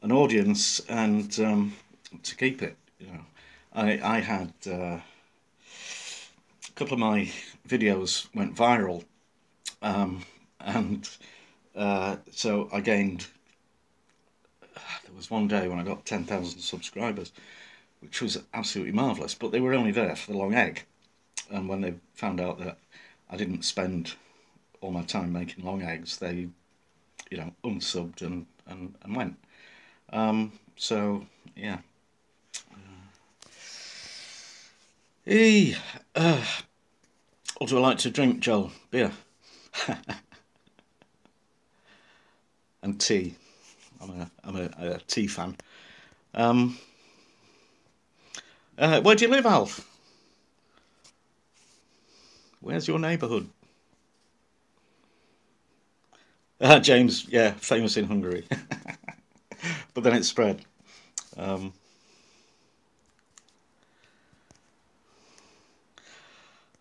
an audience and to keep it. You know, I had a couple of my videos went viral, and so I gained. There was one day when I got 10,000 subscribers, which was absolutely marvellous. But they were only there for the long egg, and when they found out that I didn't spend all my time making long eggs, they, you know, unsubbed and went. So yeah. Hey, what do I like to drink, Joel? Beer and tea. I'm a tea fan. Where do you live, Alf? Where's your neighbourhood? James, yeah, famous in Hungary, but then it spread. Oh,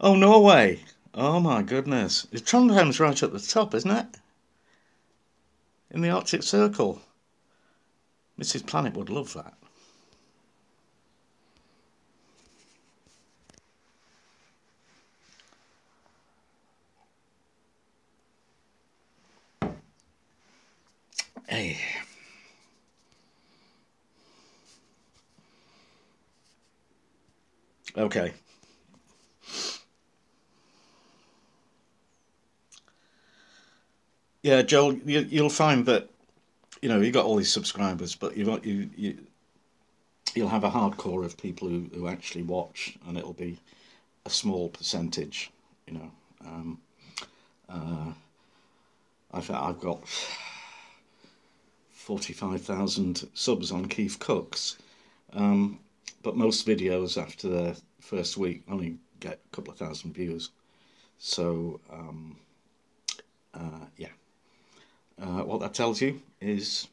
Norway! Oh my goodness, Trondheim's right at the top, isn't it? In the Arctic Circle. Mrs. Planet would love that. Hey. Okay. Yeah, Joel, you'll find that you know you got all these subscribers, but you'll have a hardcore of people who actually watch, and it'll be a small percentage. You know, I've got 45,000 subs on Keef Cooks, but most videos after the first week only get a couple of thousand views. So yeah, what that tells you is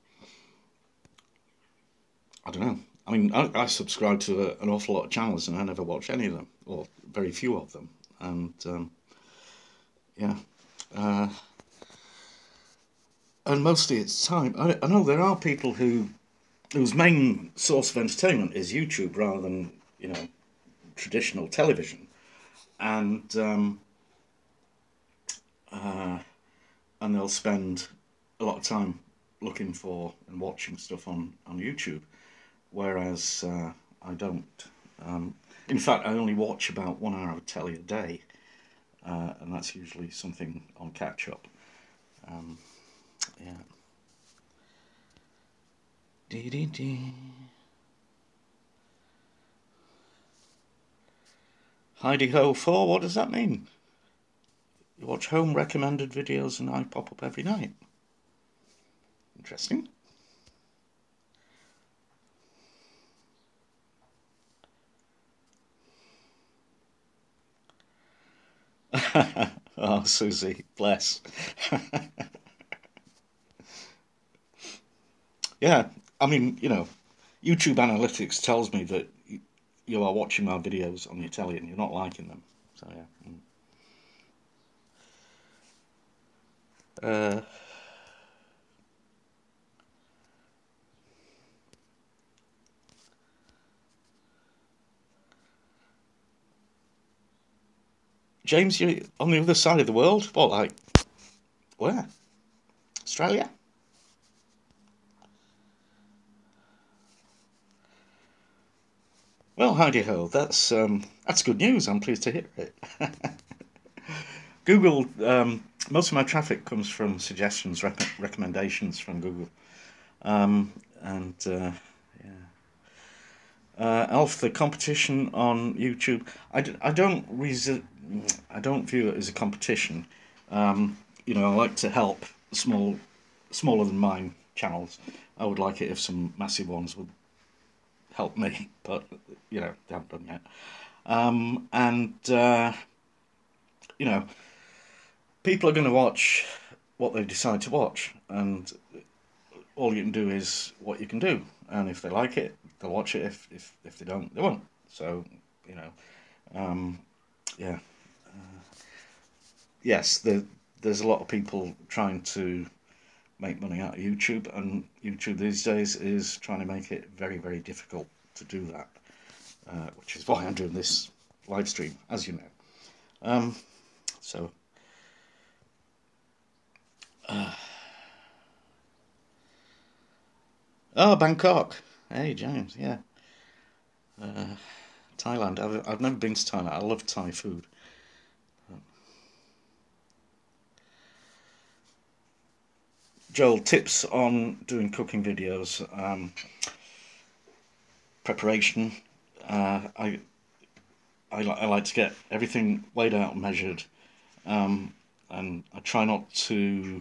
I don't know. I mean, I subscribe to an awful lot of channels and I never watch any of them, or very few of them. And yeah, uh, and mostly it's time. I know there are people whose main source of entertainment is YouTube rather than you know traditional television, and and they'll spend a lot of time looking for and watching stuff on YouTube, whereas I don't. In fact, I only watch about 1 hour of telly a day, and that's usually something on catch up. Yeah. Dee dee dee. Heidi Ho 4, what does that mean? You watch home recommended videos and I pop up every night. Interesting. Oh, Susie, bless. Yeah, I mean, you know, YouTube analytics tells me that you are watching my videos on your telly and you're not liking them. So yeah. Uh, James, you're on the other side of the world? What, like, where? Australia? Well, howdy ho. That's good news. I'm pleased to hear it. Google. Most of my traffic comes from suggestions, recommendations from Google. And yeah. Alf, the competition on YouTube. I I don't view it as a competition. I like to help smaller than mine channels. I would like it if some massive ones would help me, but they haven't done yet. And you know, people are going to watch what they decide to watch, and all you can do is what you can do. And if they like it, they'll watch it. If they don't, they won't. So you know, um, yeah, yes, there's a lot of people trying to make money out of YouTube, and YouTube these days is trying to make it very, very difficult to do that, which is why I'm doing this live stream, as you know. So, oh, Bangkok. Hey, James, yeah. Thailand. I've never been to Thailand. I love Thai food. Joel, tips on doing cooking videos. Preparation. I like to get everything weighed out and measured, and I try not to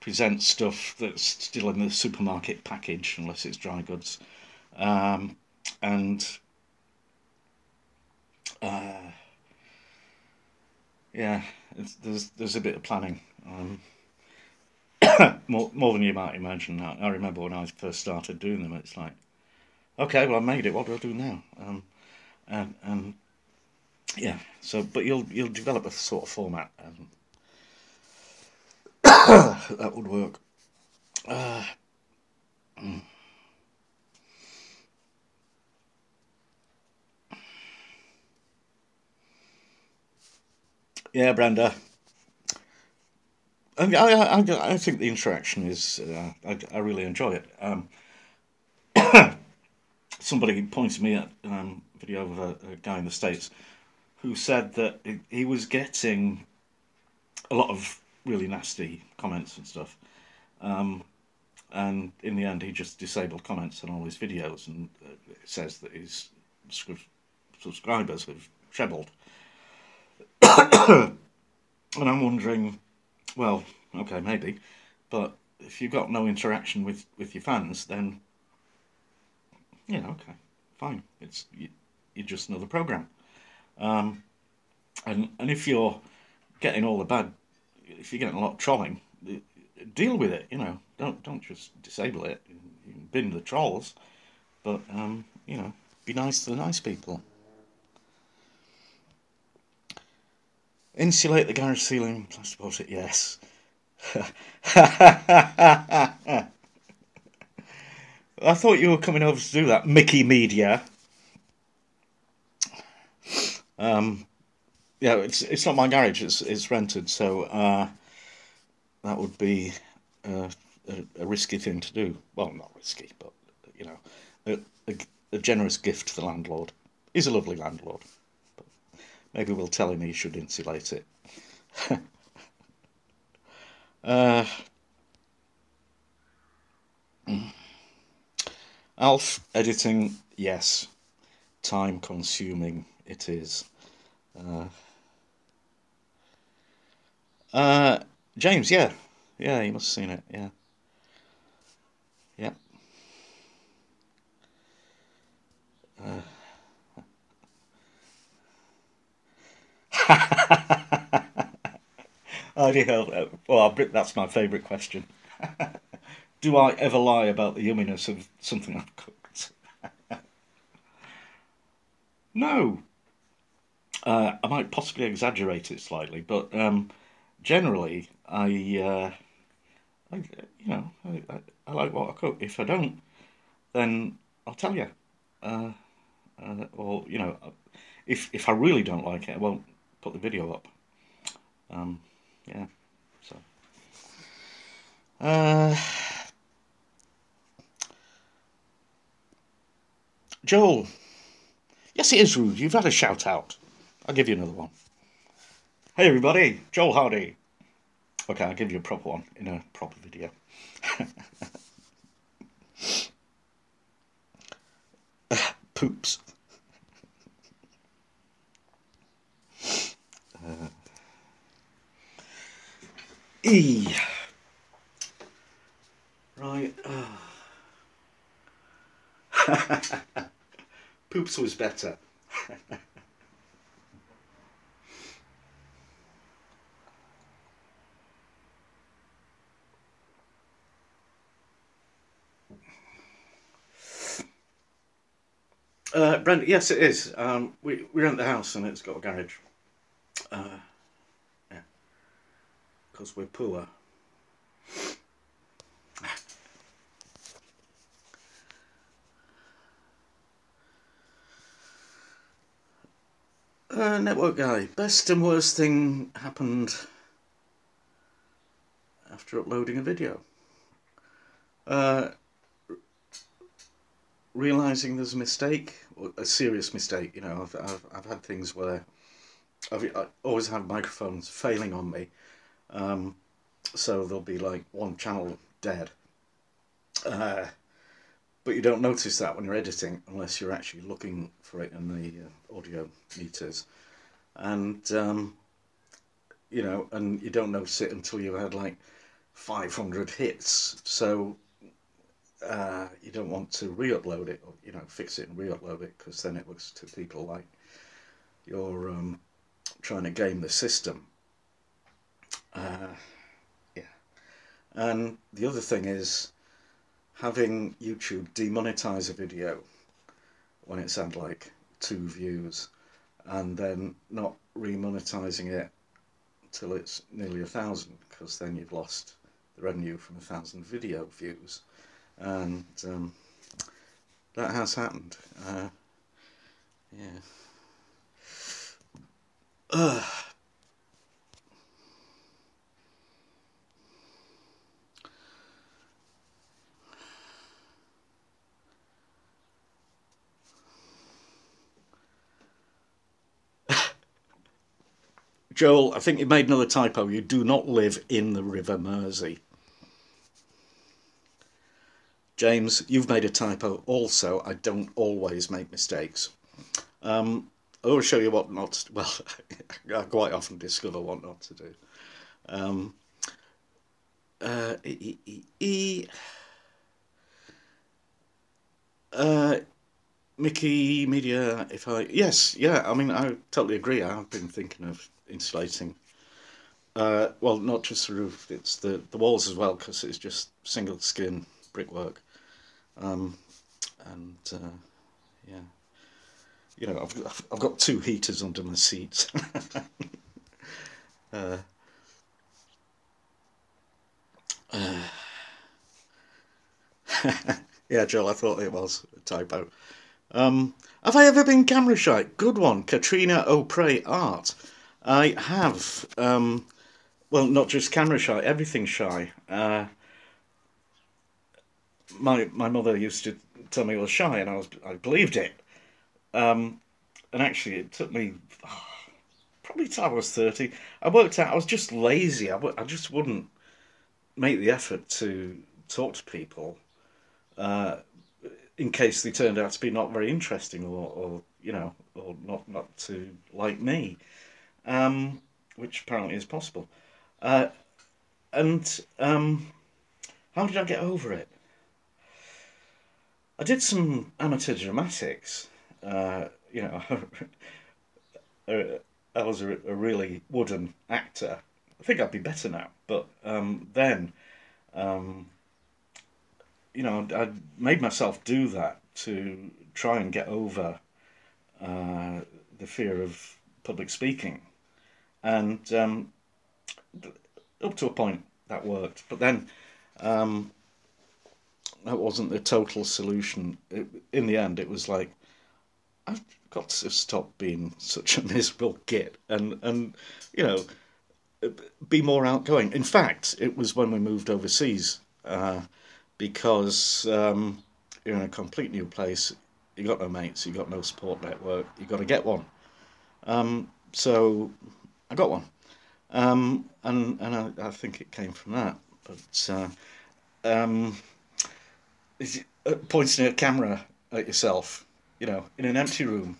present stuff that's still in the supermarket package unless it's dry goods. And yeah, there's a bit of planning, more than you might imagine. I remember when I first started doing them, it's like, okay, well I made it. What do I do now? And yeah, so but you'll develop a sort of format, and that would work. Yeah, Brenda. I think the interaction is. I really enjoy it. Somebody pointed me at a video of a guy in the States who said that he was getting a lot of really nasty comments and stuff. And in the end, he just disabled comments on all his videos, and it says that his subscribers have trebled. And I'm wondering, well, okay, maybe, but if you've got no interaction with your fans, then okay, fine. You're just another program. And if you're getting all the bad, if you're getting a lot of trolling, deal with it. Don't just disable it. You can bin the trolls, but be nice to the nice people. Insulate the garage ceiling, plasterboard it. Yes. I thought you were coming over to do that, Mickey Media. Yeah, it's not my garage. It's rented, so that would be a risky thing to do. Well, not risky, but you know, a, a, a generous gift to the landlord. He's a lovely landlord. But maybe we'll tell him he should insulate it. uh, Alf, editing, yes. Time consuming, it is. Uh, uh, James, yeah. Yeah, you must have seen it, yeah. Yeah. I do hope. Well, that's my favourite question. Do I ever lie about the yumminess of something I've cooked? No. I might possibly exaggerate it slightly, but generally, I I like what I cook. If I don't, then I'll tell you. Or if I really don't like it, I won't put the video up. Yeah. So. Uh, Joel. Yes, it is rude. You've had a shout out. I'll give you another one. Hey everybody, Joel Hardy. Okay, I'll give you a proper one in a proper video. Poops. E. Right. Poops was better. Brenda, yes, it is. We rent the house and it's got a garage. Yeah, because we're poor. Network guy. Best and worst thing happened after uploading a video. Realizing there's a mistake, a serious mistake. You know, I've had things where I always have microphones failing on me. So there'll be like one channel dead. But you don't notice that when you're editing unless you're actually looking for it in the audio meters. And, you know, and you don't notice it until you've had like 500 hits. So you don't want to re-upload it or, you know, fix it and re-upload it because then it looks to people like you're trying to game the system. Yeah. And the other thing is having YouTube demonetize a video when it's had like 2 views and then not remonetizing it till it's nearly 1,000 because then you've lost the revenue from 1,000 video views, and that has happened. Yeah. Joel, I think you made another typo. You do not live in the River Mersey. James, you've made a typo also. I don't always make mistakes. I will show you what not to, well, I quite often discover what not to do. Mickey Media, yes, yeah, I mean, I totally agree. I've been thinking of insulating, well, not just the roof, it's the walls as well, because it's just single skin brickwork. And, yeah, you know, I've got 2 heaters under my seats. Yeah, Joel, I thought it was a typo. Have I ever been camera shy? Good one. Katrina O'Prey Art. I have. Well, not just camera shy, everything shy. My mother used to tell me I was shy, and I believed it. And actually, it took me probably till I was 30. I worked out I was just lazy. I just wouldn't make the effort to talk to people in case they turned out to be not very interesting or you know, or not to like me, which apparently is possible. Uh, and how did I get over it? I did some amateur dramatics. You know, I was a really wooden actor. I think I'd be better now, but then, um, you know, I made myself do that to try and get over the fear of public speaking, and up to a point that worked. But then that wasn't the total solution. In the end, it was like I've got to stop being such a miserable git, and you know, be more outgoing. In fact, it was when we moved overseas, because you're in a complete new place. You got no mates, you got no support network. You got to get one. So I got one, and I think it came from that. But um, pointing a camera at yourself, in an empty room,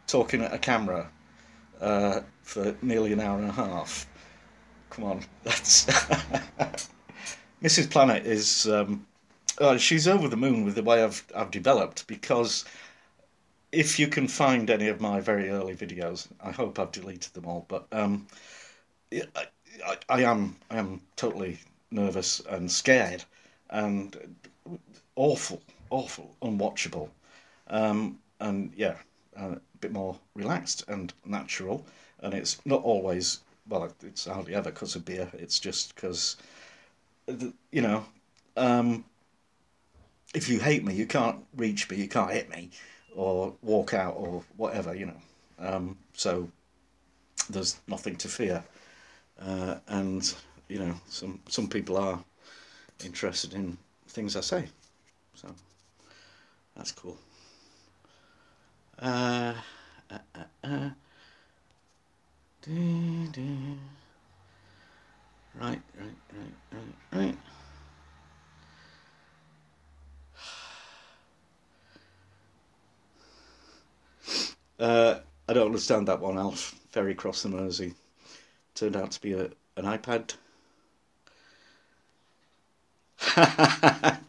talking at a camera for nearly an hour and a half. Come on, that's Mrs. Planet is. She's over the moon with the way I've developed, because if you can find any of my very early videos, I hope I've deleted them all. But I, I am totally nervous and scared and awful, awful, unwatchable. And yeah, a bit more relaxed and natural. And it's not always, well, it's hardly ever because of beer. It's just because, you know, um, if you hate me, you can't reach me, you can't hit me, or walk out, or whatever. So there's nothing to fear. And some people are interested in things I say, so that's cool. Uh, uh, uh, uh. Right, right, right, right, right. I don't understand that one, Alf. Ferry across the Mersey. Turned out to be an iPad.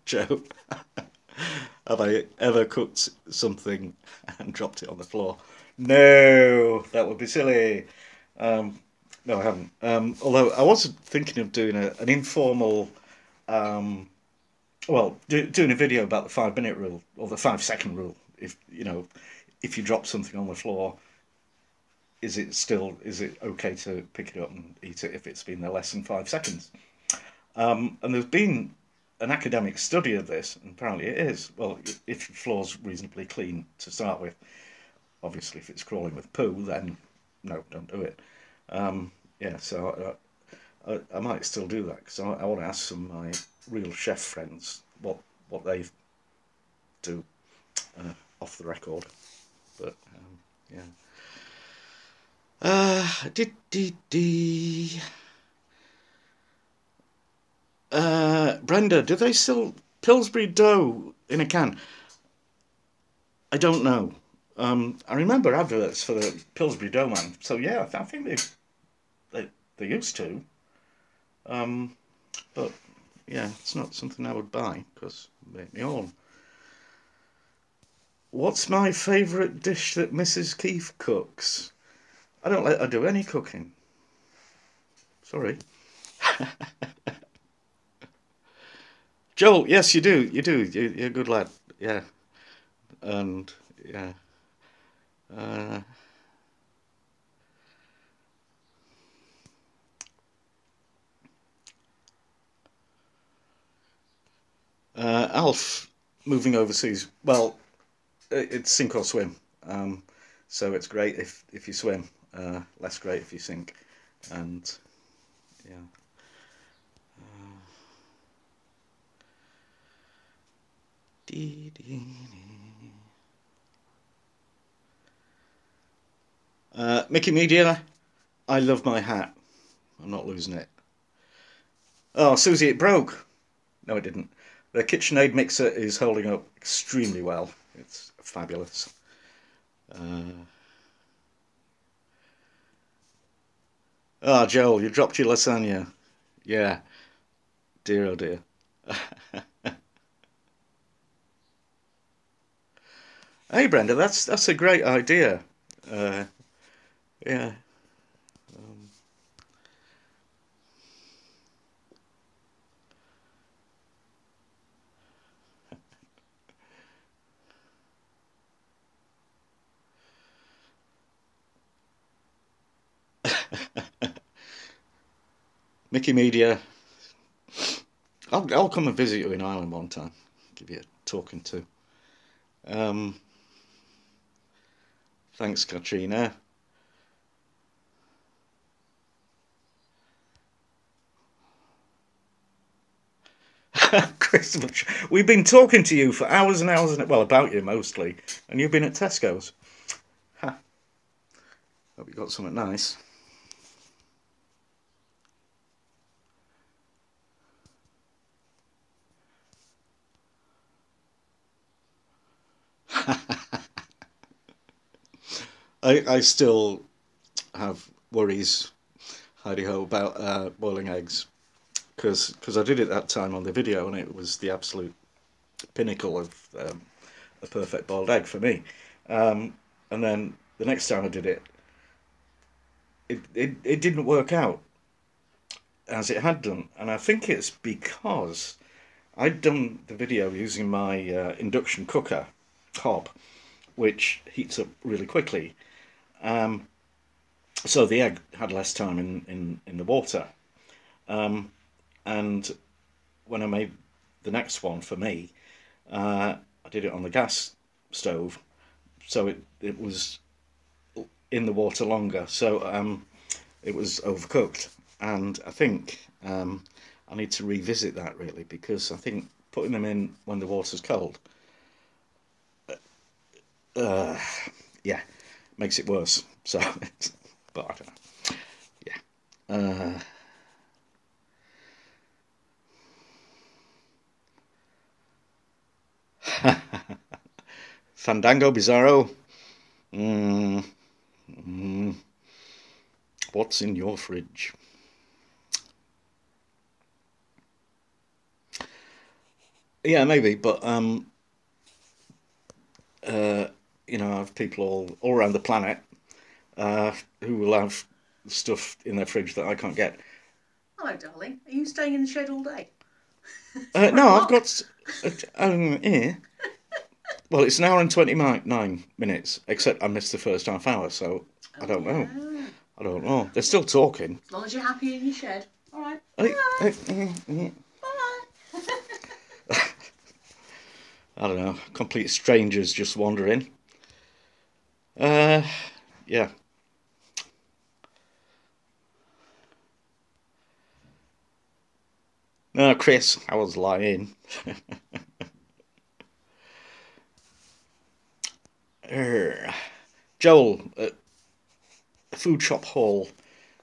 Joe, have I ever cooked something and dropped it on the floor? No, that would be silly. Um, no, I haven't. Although I was thinking of doing an informal, um, doing a video about the 5 minute rule or the 5 second rule. If you drop something on the floor, is it okay to pick it up and eat it if it's been there less than 5 seconds? And there's been an academic study of this, and apparently it is. Well, if your floor's reasonably clean to start with, obviously if it's crawling with poo, then no, don't do it. Yeah, so I might still do that, because I want to ask some of my real chef friends what they do off the record. But yeah. Brenda, do they still Pillsbury dough in a can? I don't know. I remember adverts for the Pillsbury dough man. So yeah, I think they used to. Um, but yeah, it's not something I would buy because it make me own. What's my favourite dish that Mrs. Keef cooks? I don't let her do any cooking. Sorry. Joel, yes, you do. You do. You're a good lad. Yeah. And yeah. Uh, Alf, moving overseas. Well, it's sink or swim. So it's great if you swim. Less great if you sink. And yeah. Dee, dee, dee. Mickey Media, I love my hat. I'm not losing it. Oh, Susie, it broke. No, it didn't. The KitchenAid mixer is holding up extremely well. It's fabulous. Uh, Joel, you dropped your lasagna. Yeah, dear oh dear. Hey, Brenda, that's a great idea. Uh, yeah. Um, Mickey Media, I'll come and visit you in Ireland one time. Give you a talking to. Um, thanks, Katrina. Chris, we've been talking to you for hours and hours, well, about you mostly, and you've been at Tesco's. Ha. Hope you got something nice. I still have worries, Heidi Ho, about boiling eggs, because I did it that time on the video, and it was the absolute pinnacle of a perfect boiled egg for me. And then the next time I did it, it didn't work out as it had done, and I think it's because I'd done the video using my induction cooker hob, which heats up really quickly. Um, so the egg had less time in the water. And when I made the next one for me, I did it on the gas stove, so it was in the water longer. So it was overcooked, and I think I need to revisit that really, because I think putting them in when the water's cold, uh, yeah, makes it worse. So, but I don't know. Yeah. Fandango Bizarro. Mm, mm, what's in your fridge? Yeah, maybe, but uh, I have people all around the planet who will have stuff in their fridge that I can't get. Hello, darling. Are you staying in the shed all day? No, I've got. Yeah. Well, it's an hour and 29 minutes, except I missed the first half hour, so I don't know. Yeah. I don't know. They're still talking. As long as you're happy in your shed. All right. I, Bye. I, Bye. I don't know. Complete strangers just wandering. Uh, yeah. No, Chris, I was lying. Joel, food shop haul.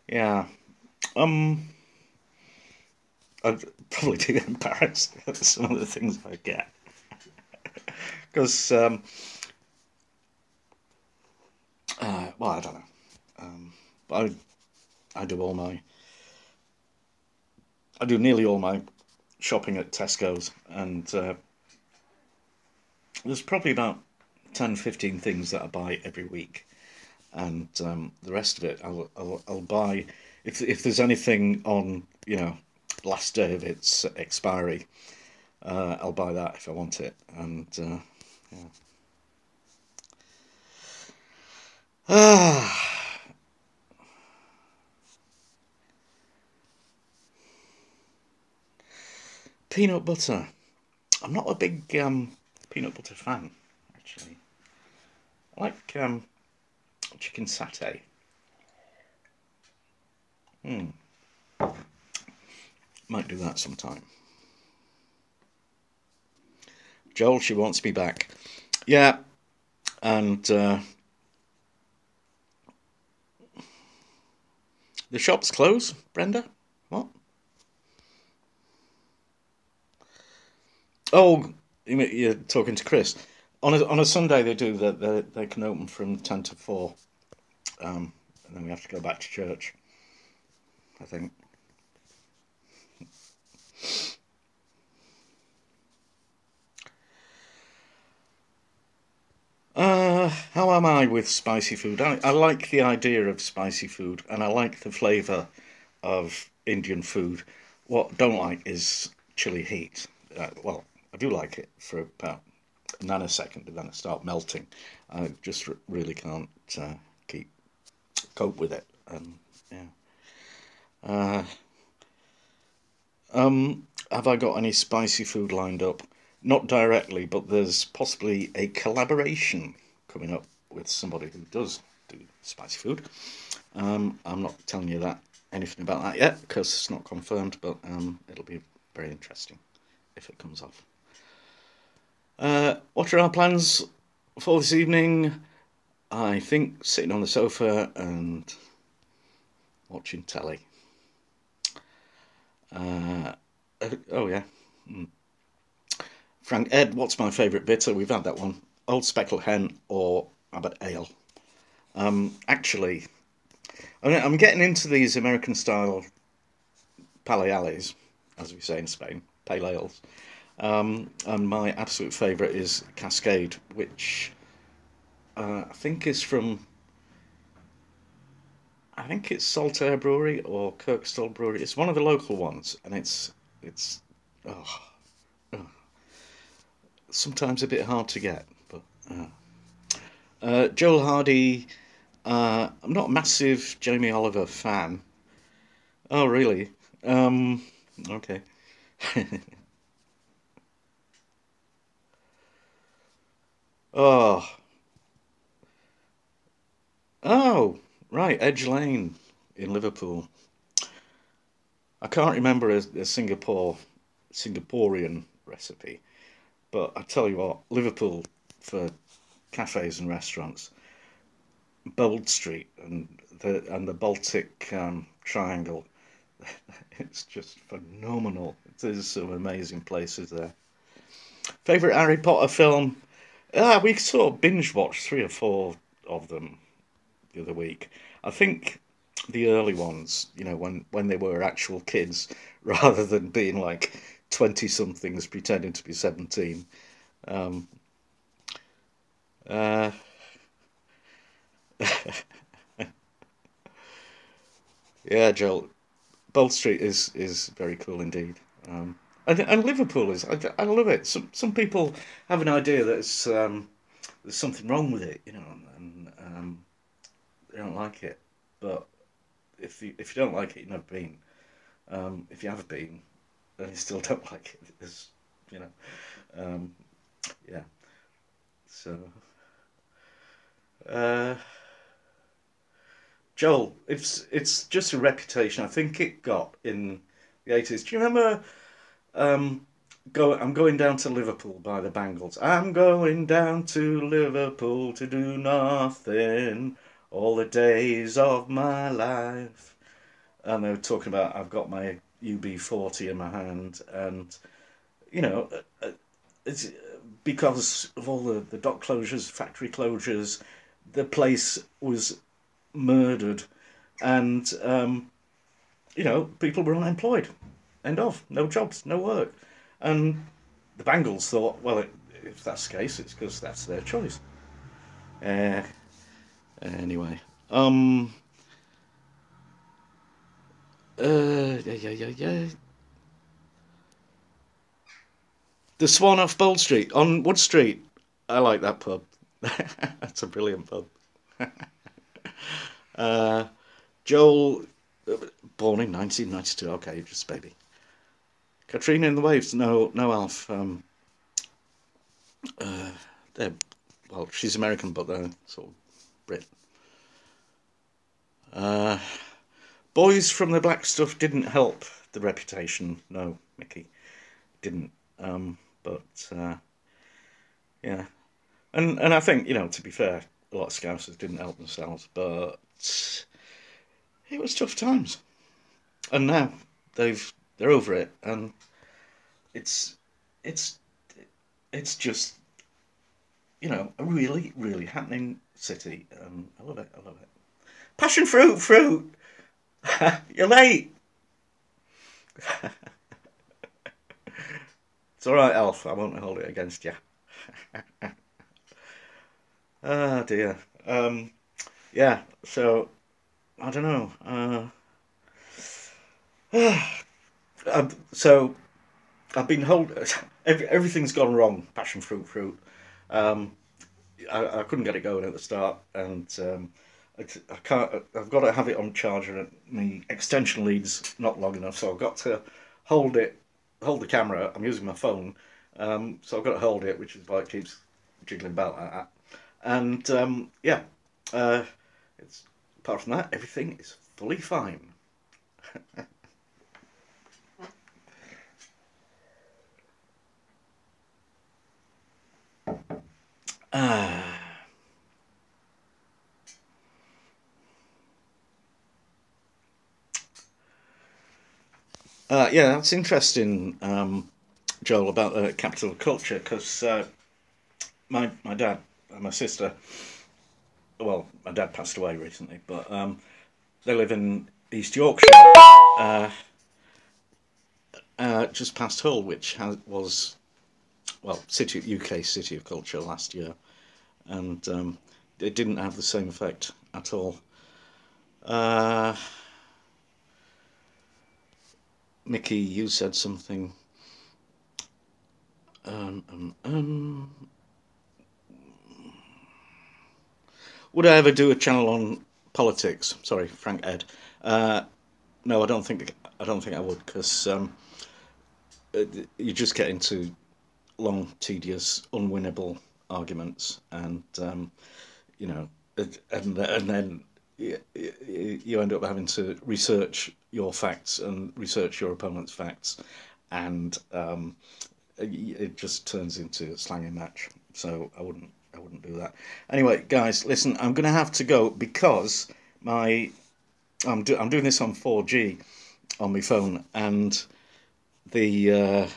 Yeah. Um, I'd probably be embarrassed at some of the things I get. Because, well, I don't know. But I do all my, I do nearly all my shopping at Tesco's, and there's probably about 10, 15 things that I buy every week. And the rest of it, I'll buy, if there's anything on, last day of its expiry, I'll buy that if I want it. And, yeah. Ah, peanut butter. I'm not a big peanut butter fan, actually. I like chicken satay. Hmm. Might do that sometime. Joel, she wants me back. Yeah, and the shop's closed, Brenda? What? Oh, you're talking to Chris. On a Sunday they do that. They can open from 10 to 4, and then we have to go back to church, I think. How am I with spicy food? I like the idea of spicy food, and I like the flavour of Indian food. What I don't like is chili heat. Well, I do like it for about a nanosecond, and then I start melting. I just really can't keep cope with it. And yeah. Uh, have I got any spicy food lined up? Not directly, but there's possibly a collaboration coming up with somebody who does do spicy food. I'm not telling you anything about that yet because it's not confirmed, but it'll be very interesting. if it comes off. What are our plans for this evening? I think sitting on the sofa and watching telly. Oh yeah. Mm. Frank Ed, what's my favourite bitter? We've had that one. Old Speckled Hen or Abbott Ale. Actually, I'm getting into these American style paleales, as we say in Spain, pale ales. And my absolute favourite is Cascade, which I think is from, I think it's Saltaire Brewery or Kirkstall Brewery. It's one of the local ones, and it's oh, oh, sometimes a bit hard to get. But Joel Hardy, I'm not a massive Jamie Oliver fan. Oh, really? Um, okay. Oh, oh, right, Edge Lane in Liverpool. I can't remember a Singaporean recipe, but I tell you what, Liverpool for cafes and restaurants, Bold Street and the Baltic Triangle, it's just phenomenal. There's some amazing places there. Favorite Harry Potter film? We sort of binge watched three or four of them the other week. I think the early ones, when they were actual kids, rather than being like 20 somethings pretending to be 17. Um, uh, yeah, Joel, Bold Street is very cool indeed. And Liverpool is, I love it. Some people have an idea that there's something wrong with it, and they don't like it. But if you don't like it, you've never been. If you have been, then you still don't like it. You know, um, yeah. So, uh, Joel, it's just a reputation. I think it got in the 80s. Do you remember? Um, I'm going down to Liverpool by the Bangles. I'm going down to Liverpool to do nothing all the days of my life. And they were talking about I've got my UB40 in my hand, and you know, it's because of all the dock closures, factory closures, the place was murdered, and people were unemployed. End of. No jobs, no work, and the Bangles thought, well, if that's the case, it's because that's their choice. Uh, anyway, um, yeah, yeah, yeah, yeah. The Swan off Bold Street on Wood Street. I like that pub. That's a brilliant pub. Uh, Joel, born in 1992. Okay, just baby. Katrina in the Waves. No, no, Alf. Uh, they're well, she's American, but they're sort of Brit. Uh, Boys from the Black Stuff didn't help the reputation. No, Mickey didn't. But yeah, and I think to be fair, a lot of Scousers didn't help themselves, but it was tough times, and now they're over it, and it's it's it's just a really really happening city. I love it. I love it. Passion fruit. You're late. It's all right, Elf. I won't hold it against you. Ah dear. Yeah. So I don't know. So I've been hold. Everything's gone wrong. Passion fruit. Um, I couldn't get it going at the start, and I can't. I've got to have it on charger, and my extension lead's not long enough, so I've got to hold it, hold the camera. I'm using my phone, so I've got to hold it, which is why it keeps jiggling about like that. And yeah, uh, it's apart from that, everything is fully fine. Ah. Yeah, that's interesting, Joel, about the capital culture, because my dad and my sister, well, my dad passed away recently, but they live in East Yorkshire, uh, just past Hull, which was, well, UK City of Culture last year, and it didn't have the same effect at all. Uh, Mickey, you said something. Um, um, um. Would I ever do a channel on politics? Sorry, Frank Ed. Uh, no, I don't think. I don't think I would, because you just get into long, tedious, unwinnable arguments, and you know, and then you end up having to research your facts and research your opponent's facts, and it just turns into a slanging match. So I wouldn't do that. Anyway, guys, listen, I'm going to have to go because my I'm doing this on 4G on my phone, and the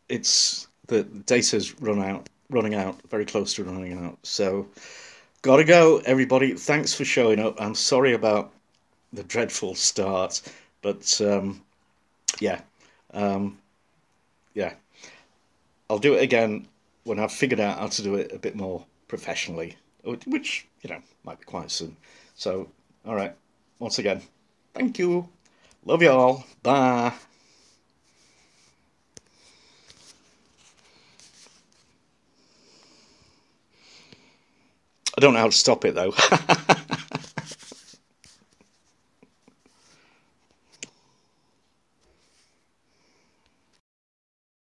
it's the data's running out, very close to running out. So gotta go, everybody. Thanks for showing up. I'm sorry about the dreadful start, but yeah, um, yeah, I'll do it again when I've figured out how to do it a bit more professionally, which might be quite soon. So, all right, once again, thank you. Love you all. Bye. I don't know how to stop it though.